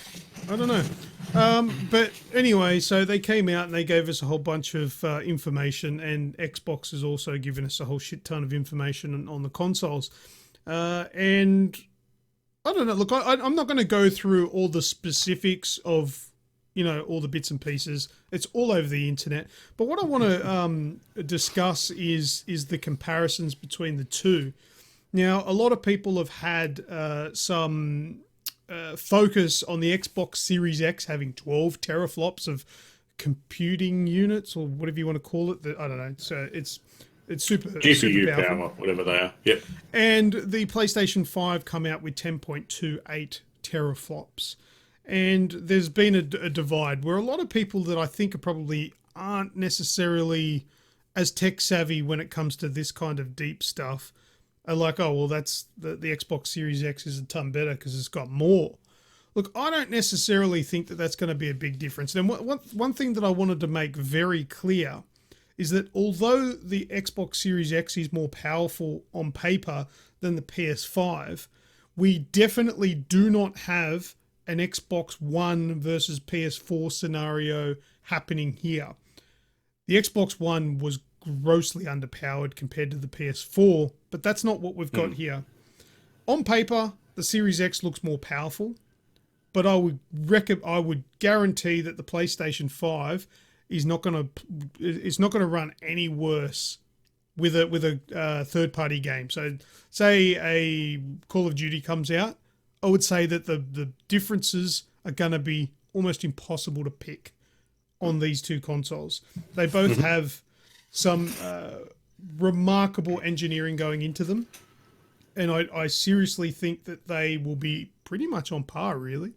I don't know. But anyway, so they came out and they gave us a whole bunch of information, and Xbox has also given us a whole shit ton of information on the consoles. And I don't know. Look, I'm not going to go through all the specifics of, all the bits and pieces. It's all over the internet. But what I want to discuss is the comparisons between the two. Now, a lot of people have had some focus on the Xbox Series X having 12 teraflops of computing units, or whatever you want to call it. I don't know. So it's super GPU super power, whatever they are. Yep. And the PlayStation 5 come out with 10.28 teraflops. And there's been a divide where a lot of people that I think aren't necessarily as tech savvy when it comes to this kind of deep stuff are like, oh, well, that's the Xbox Series X is a ton better because it's got more. Look, I don't necessarily think that that's going to be a big difference. And one thing that I wanted to make very clear is that although the Xbox Series X is more powerful on paper than the PS5, we definitely do not have an Xbox One versus PS4 scenario happening here. The Xbox One was grossly underpowered compared to the PS4, but that's not what we've got here. On paper, the Series X looks more powerful, but I would guarantee that the PlayStation 5 is not going to run any worse with a third-party game. So, say a Call of Duty comes out, I would say that the differences are going to be almost impossible to pick on these two consoles. They both have some remarkable engineering going into them, and I seriously think that they will be pretty much on par, really.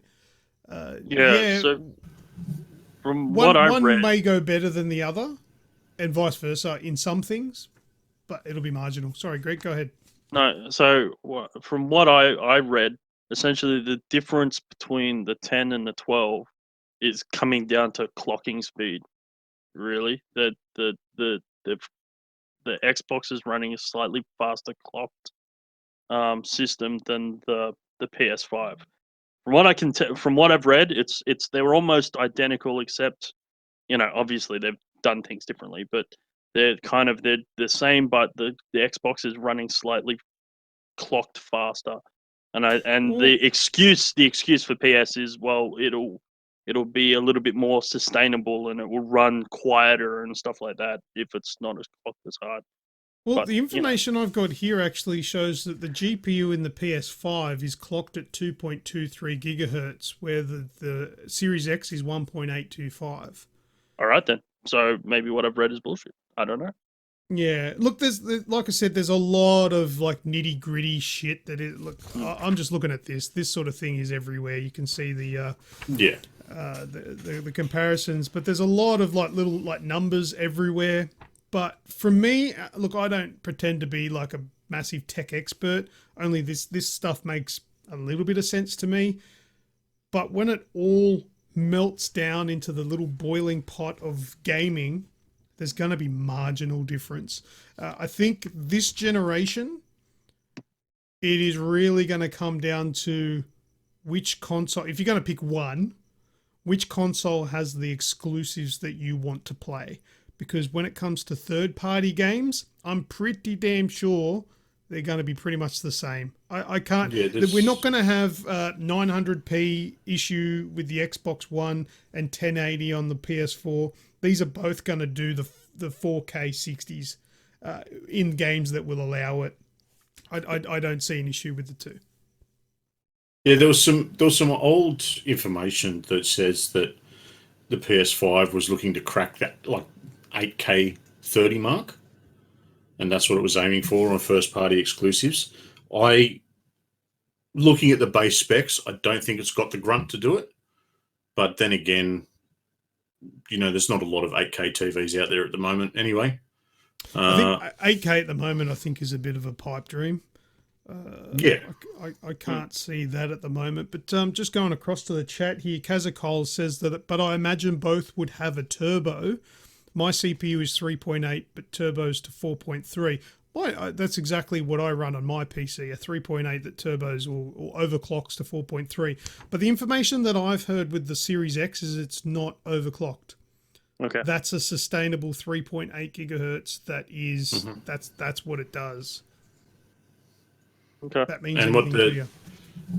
So from what I've read, one may go better than the other, and vice versa in some things, but it'll be marginal. Sorry, Greg, go ahead. No, so from what I read, essentially the difference between the 10 and the 12 is coming down to clocking speed. Really, the Xbox is running a slightly faster clocked system than the PS5. From what I can from what I've read, they're almost identical, except obviously they've done things differently, but they're the same, but the Xbox is running slightly clocked faster. And the excuse for PS is, well, it'll be a little bit more sustainable and it will run quieter and stuff like that if it's not as clocked as hard. Well, But, the information I've got here actually shows that the GPU in the PS5 is clocked at 2.23 gigahertz, where the Series X is 1.825. All right then. So maybe what I've read is bullshit. I don't know. Yeah, look, like I said, there's a lot of like nitty gritty shit that is. Look, I'm just looking at this. This sort of thing is everywhere. You can see the comparisons, but there's a lot of like little like numbers everywhere. But for me, look, I don't pretend to be like a massive tech expert. Only this stuff makes a little bit of sense to me. But when it all melts down into the little boiling pot of gaming, there's going to be marginal difference. I think this generation, it is really going to come down to which console, if you're going to pick one, which console has the exclusives that you want to play. Because when it comes to third-party games, I'm pretty damn sure they're going to be pretty much the same. I can't... Yeah, we're not going to have 900p issue with the Xbox One and 1080 on the PS4. These are both going to do the 4K 60s in games that will allow it. I don't see an issue with the two. Yeah, there was some old information that says that the PS5 was looking to crack that like 8K 30 mark, and that's what it was aiming for on first-party exclusives. Looking at the base specs, I don't think it's got the grunt to do it. But then again, there's not a lot of 8K TVs out there at the moment anyway. I think 8K at the moment, I think, is a bit of a pipe dream. I can't see that at the moment. But just going across to the chat here, Kazakol says that, but I imagine both would have a turbo. My CPU is 3.8, but turbo's to 4.3. That's exactly what I run on my PC, a 3.8 that turbos or overclocks to 4.3. But the information that I've heard with the Series X is it's not overclocked. Okay. That's a sustainable 3.8 gigahertz. That's what it does. Okay. That means And anything to you.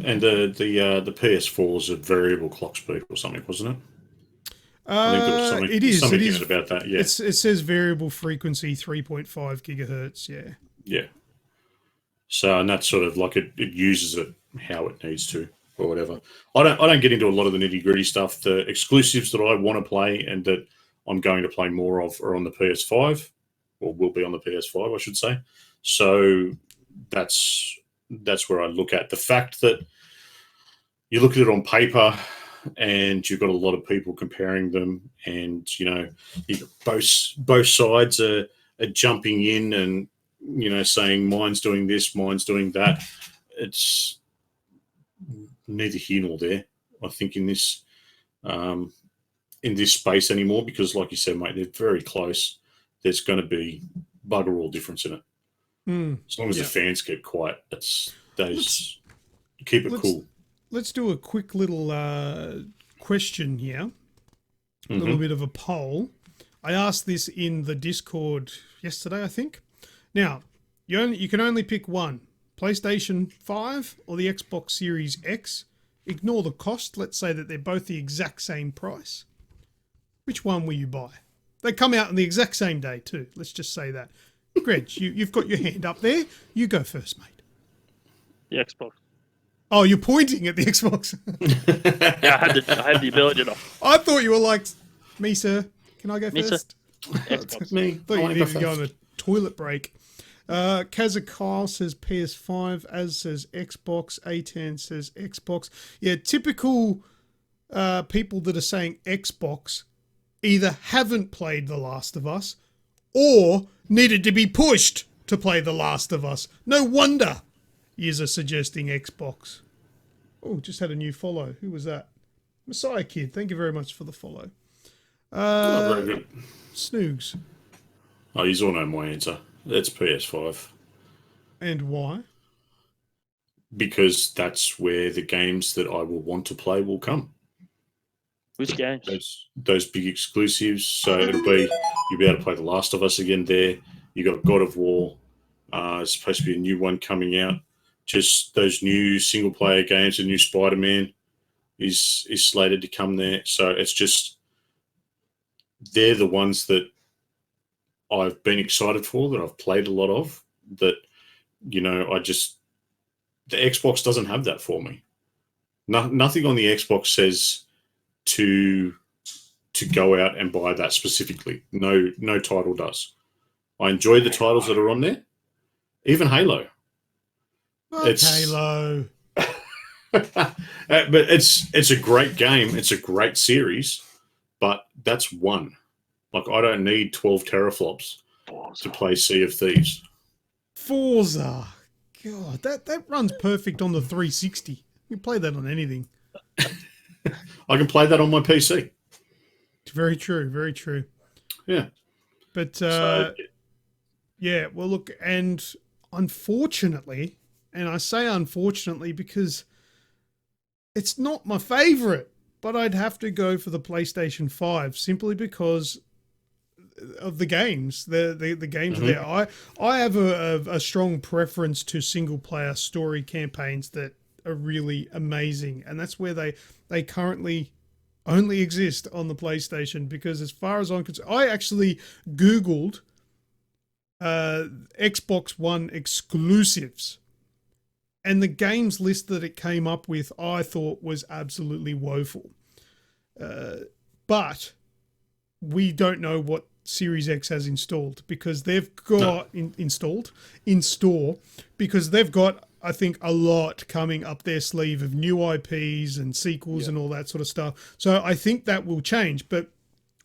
And the PS4 is a variable clock speed or something, wasn't it? I think there was something, It is. something It is about that. Yeah. It says variable frequency 3.5 gigahertz. Yeah. Yeah. So, and that's sort of like it uses it how it needs to or whatever. I don't get into a lot of the nitty gritty stuff. The exclusives that I want to play and that I'm going to play more of are on the PS5, or will be on the PS5, I should say. So that's where I look at the fact that you look at it on paper and you've got a lot of people comparing them, and both sides are jumping in and saying mine's doing this, mine's doing that. It's neither here nor there, I think, in this space anymore, because like you said, mate, they're very close. There's going to be bugger all difference in it. As long as the fans keep quiet, keep it cool. Let's do a quick little question here. A little bit of a poll. I asked this in the Discord yesterday, I think. Now, you can only pick one. PlayStation 5 or the Xbox Series X. Ignore the cost. Let's say that they're both the exact same price. Which one will you buy? They come out on the exact same day too. Let's just say that. Greg, you've got your hand up there. You go first, mate. The Xbox. Oh, you're pointing at the Xbox. Yeah, I had the ability to. I thought you were like, me, sir. Can I go Me, first? Xbox. Me. Thought you needed to go on a toilet break. Kazakar says PS5, as says Xbox, A10 says Xbox. Yeah, typical people that are saying Xbox either haven't played The Last of Us or needed to be pushed to play The Last of Us. No wonder yous are suggesting Xbox. Oh, just had a new follow. Who was that? Messiah Kid. Thank you very much for the follow. Very good. Snoogs. Oh, you all know my answer. It's PS5. And why? Because that's where the games that I will want to play will come. Which games? Those big exclusives. So you'll be able to play The Last of Us again there. You got God of War. It's supposed to be a new one coming out. Just those new single player games. A new Spider-Man is slated to come there. So it's just they're the ones that I've been excited for, that I've played a lot of, that, the Xbox doesn't have that for me. Nothing on the Xbox says to go out and buy that specifically. No title does. I enjoy the titles that are on there. Even Halo. Halo. But it's a great game. It's a great series, but that's one. Like, I don't need 12 teraflops to play Sea of Thieves. Forza. God, that runs perfect on the 360. You play that on anything. I can play that on my PC. Very true. Very true. Yeah. But, yeah, well, look, and unfortunately, and I say unfortunately because it's not my favorite, but I'd have to go for the PlayStation 5 simply because of the games. The games are there. I have a strong preference to single player story campaigns that are really amazing, and that's where they currently only exist on the PlayStation, because as far as I'm concerned, I actually Googled Xbox One exclusives, and the games list that it came up with I thought was absolutely woeful. But we don't know what Series X has installed, because they've got installed in store, because they've got, I think, a lot coming up their sleeve of new IPs and sequels and all that sort of stuff. So I think that will change. But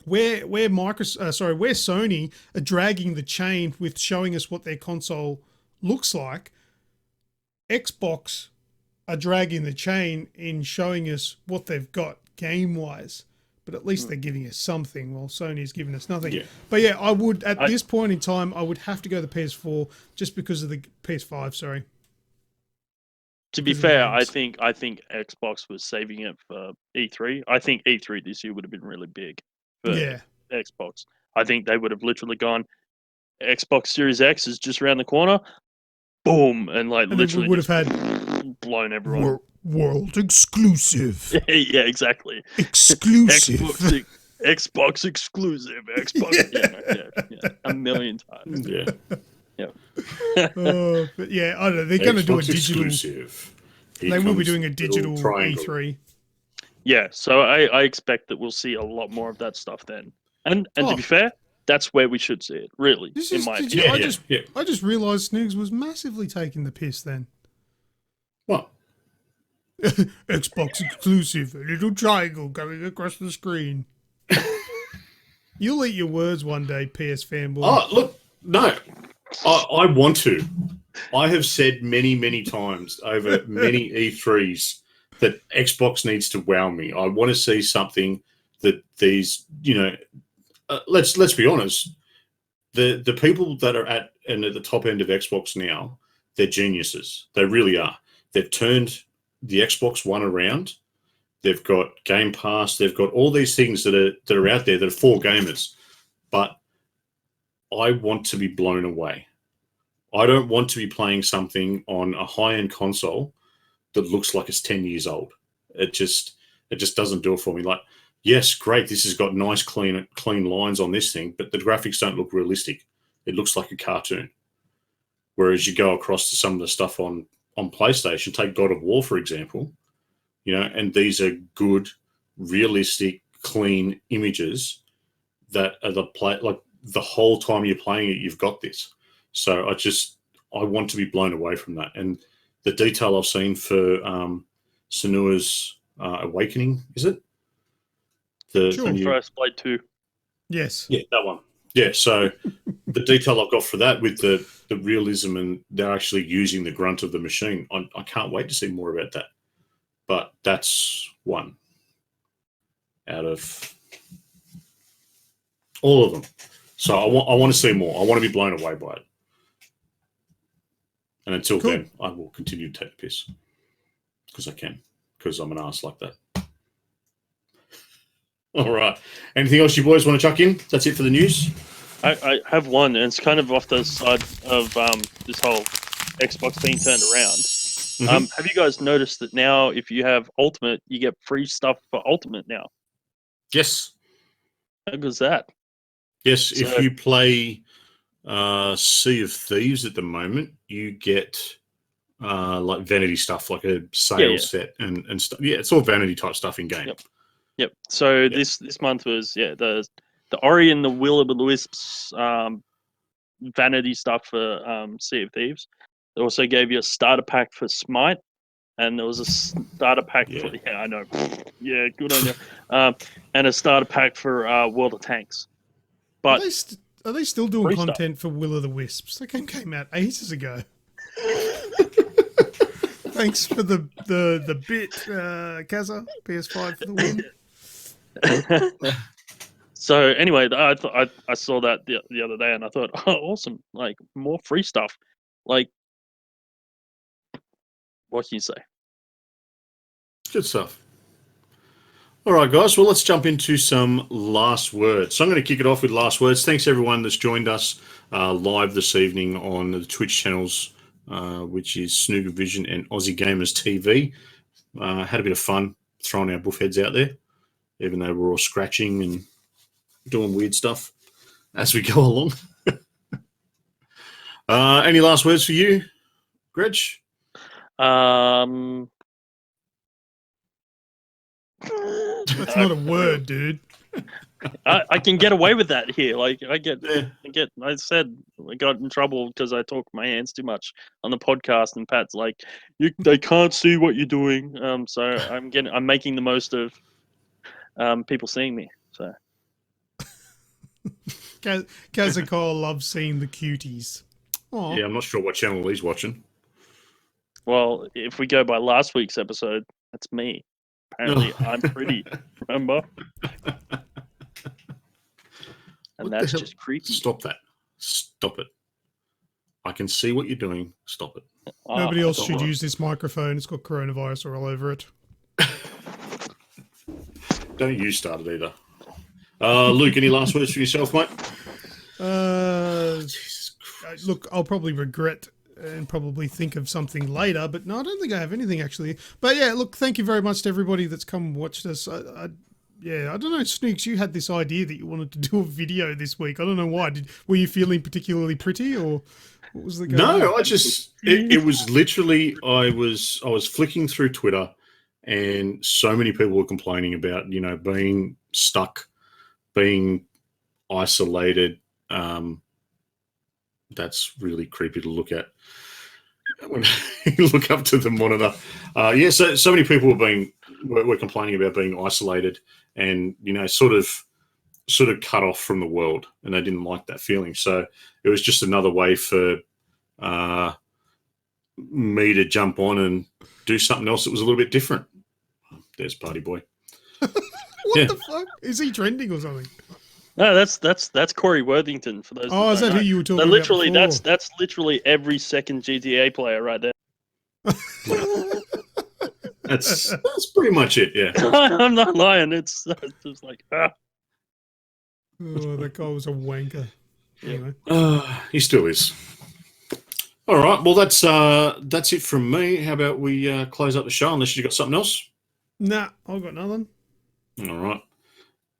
where Sony are dragging the chain with showing us what their console looks like, Xbox are dragging the chain in showing us what they've got game-wise. but at least they're giving us something while Sony's giving us nothing. Yeah. But yeah, I would, at this point in time, I would have to go the PS4 just because of the PS5, sorry. To be fair, I think Xbox was saving it for E3. I think E3 this year would have been really big for Xbox. I think they would have literally gone, Xbox Series X is just around the corner, boom, and literally would have had blown everyone. World exclusive. Yeah, exactly. Exclusive. Xbox exclusive. Xbox. Yeah, a million times. Yeah. But yeah, I don't know. They're going to do a digital. Exclusive. They will be doing a digital E3. Yeah, so I expect that we'll see a lot more of that stuff then. And to be fair, that's where we should see it, really, in my opinion. I just realised Snoogs was massively taking the piss then. What? Xbox exclusive, a little triangle going across the screen. You'll eat your words one day, PS fanboy. Oh, look, no. I want to. I have said many, many times over many E3s that Xbox needs to wow me. I want to see something that these, let's be honest. The people that are at the top end of Xbox now, they're geniuses. They really are. They've turned the Xbox One around. They've got Game Pass. They've got all these things that are out there that are for gamers. But I want to be blown away. I don't want to be playing something on a high-end console that looks like it's 10 years old. It just doesn't do it for me. Like, yes, great, this has got nice, clean lines on this thing, but the graphics don't look realistic. It looks like a cartoon. Whereas you go across to some of the stuff on PlayStation, take God of War, for example, and these are good, realistic, clean images that are the whole time you're playing it, you've got this. So I want to be blown away from that. And the detail I've seen for Senua's Awakening, is it? First Blade 2. Yes. Yeah, that one. Yeah, so the detail I've got for that with the realism and they're actually using the grunt of the machine, I can't wait to see more about that. But that's one out of all of them. So I want to see more. I want to be blown away by it. And until then, I will continue to take the piss. Because I can. Because I'm an ass like that. All right. Anything else you boys want to chuck in? That's it for the news? I have one, and it's kind of off the side of this whole Xbox being turned around. Mm-hmm. Have you guys noticed that now if you have Ultimate, you get free stuff for Ultimate now? Yes. How good's that? Yes, so, if you play Sea of Thieves at the moment, you get like vanity stuff, like a sales set and stuff. Yeah, it's all vanity type stuff in game. Yep. So this month was the Ori and the Will of the Wisps vanity stuff for Sea of Thieves. They also gave you a starter pack for Smite, and there was a starter pack for I know, good on you, and a starter pack for World of Tanks. But are they still doing content for Will of the Wisps? That game came out ages ago. Thanks for the bit, Kazza. PS5 for the win. So anyway, I saw that the other day, and I thought, oh, awesome! Like more free stuff. Like, what can you say? Good stuff. All right, guys. Well, let's jump into some last words. So I'm going to kick it off with last words. Thanks everyone that's joined us live this evening on the Twitch channels, which is Snooga Vision and Aussie Gamers TV. Had a bit of fun throwing our buff heads out there, even though we're all scratching and doing weird stuff as we go along. Any last words for you, Greg? That's not a word, dude. I can get away with that here. Like I said, I got in trouble because I talk my hands too much on the podcast, and Pat's like, they can't see what you're doing. So I'm making the most of people seeing me. So Kazakol loves seeing the cuties. Aww. Yeah, I'm not sure what channel he's watching. Well, if we go by last week's episode, that's me. apparently I'm pretty. Remember? And that's just creepy. Stop that. Stop it. I can see what you're doing. Stop it. Nobody else should use this microphone. It's got coronavirus all over it. Don't you start it either. Luke, any last words for yourself, mate? Jesus Christ. Look, I'll probably regret and probably think of something later, but no, I don't think I have anything actually. But yeah, look, thank you very much to everybody that's come and watched us. I don't know, Snoogs, you had this idea that you wanted to do a video this week. I don't know why. Were you feeling particularly pretty, or what was the going on? No, I just it was literally I was flicking through Twitter, and so many people were complaining about being stuck, being isolated. That's really creepy to look at when you look up to the monitor. So many people were complaining about being isolated and sort of cut off from the world, and they didn't like that feeling. So it was just another way for me to jump on and do something else that was a little bit different. There's Party Boy. What the fuck? Is he trending or something? No, that's Corey Worthington. For those. Oh, is that who you were talking about? Literally, before? that's literally every second GTA player right there. That's pretty much it. Yeah, I'm not lying. It's just like. Oh, that guy was a wanker. Anyway. He still is. All right. Well, that's it from me. How about we close up the show? Unless you got something else. Nah, I've got nothing. All right.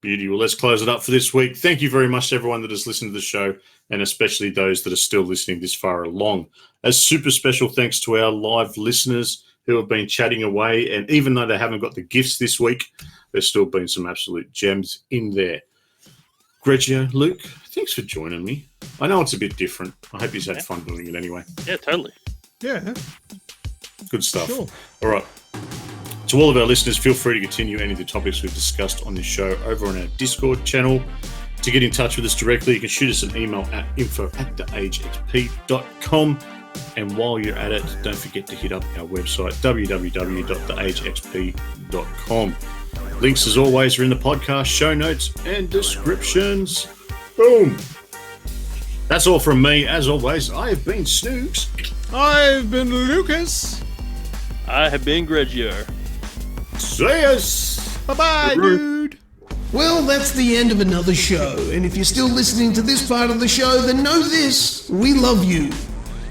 Beauty. Well, let's close it up for this week. Thank you very much to everyone that has listened to the show, and especially those that are still listening this far along. A super special thanks to our live listeners who have been chatting away, and even though they haven't got the gifts this week, there's still been some absolute gems in there. Grejio, Luke, thanks for joining me. I know it's a bit different. I hope you've had fun doing it anyway. Yeah, totally. Yeah. Good stuff. Sure. All right. To all of our listeners, feel free to continue any of the topics we've discussed on this show over on our Discord channel. To get in touch with us directly, you can shoot us an email at info@theagexp.com. And while you're at it, don't forget to hit up our website, www.theagexp.com. Links, as always, are in the podcast show notes and descriptions. Boom. That's all from me. As always, I have been Snoogs. I've been Lucas. I have been Grejio. See us. Bye-bye, dude. Well, that's the end of another show, and if you're still listening to this part of the show, then know this: we love you.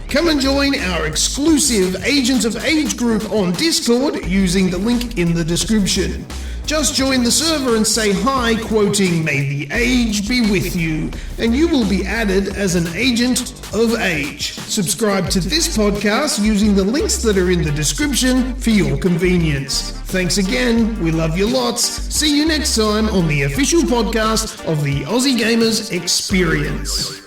Come and join our exclusive Agents of Age group on Discord using the link in the description. Just join the server and say hi, quoting "May the Age be with you," and you will be added as an Agent of Age. Subscribe to this podcast using the links that are in the description for your convenience. Thanks again, we love you lots. See you next time on the official podcast of the Aussie Gamers Experience.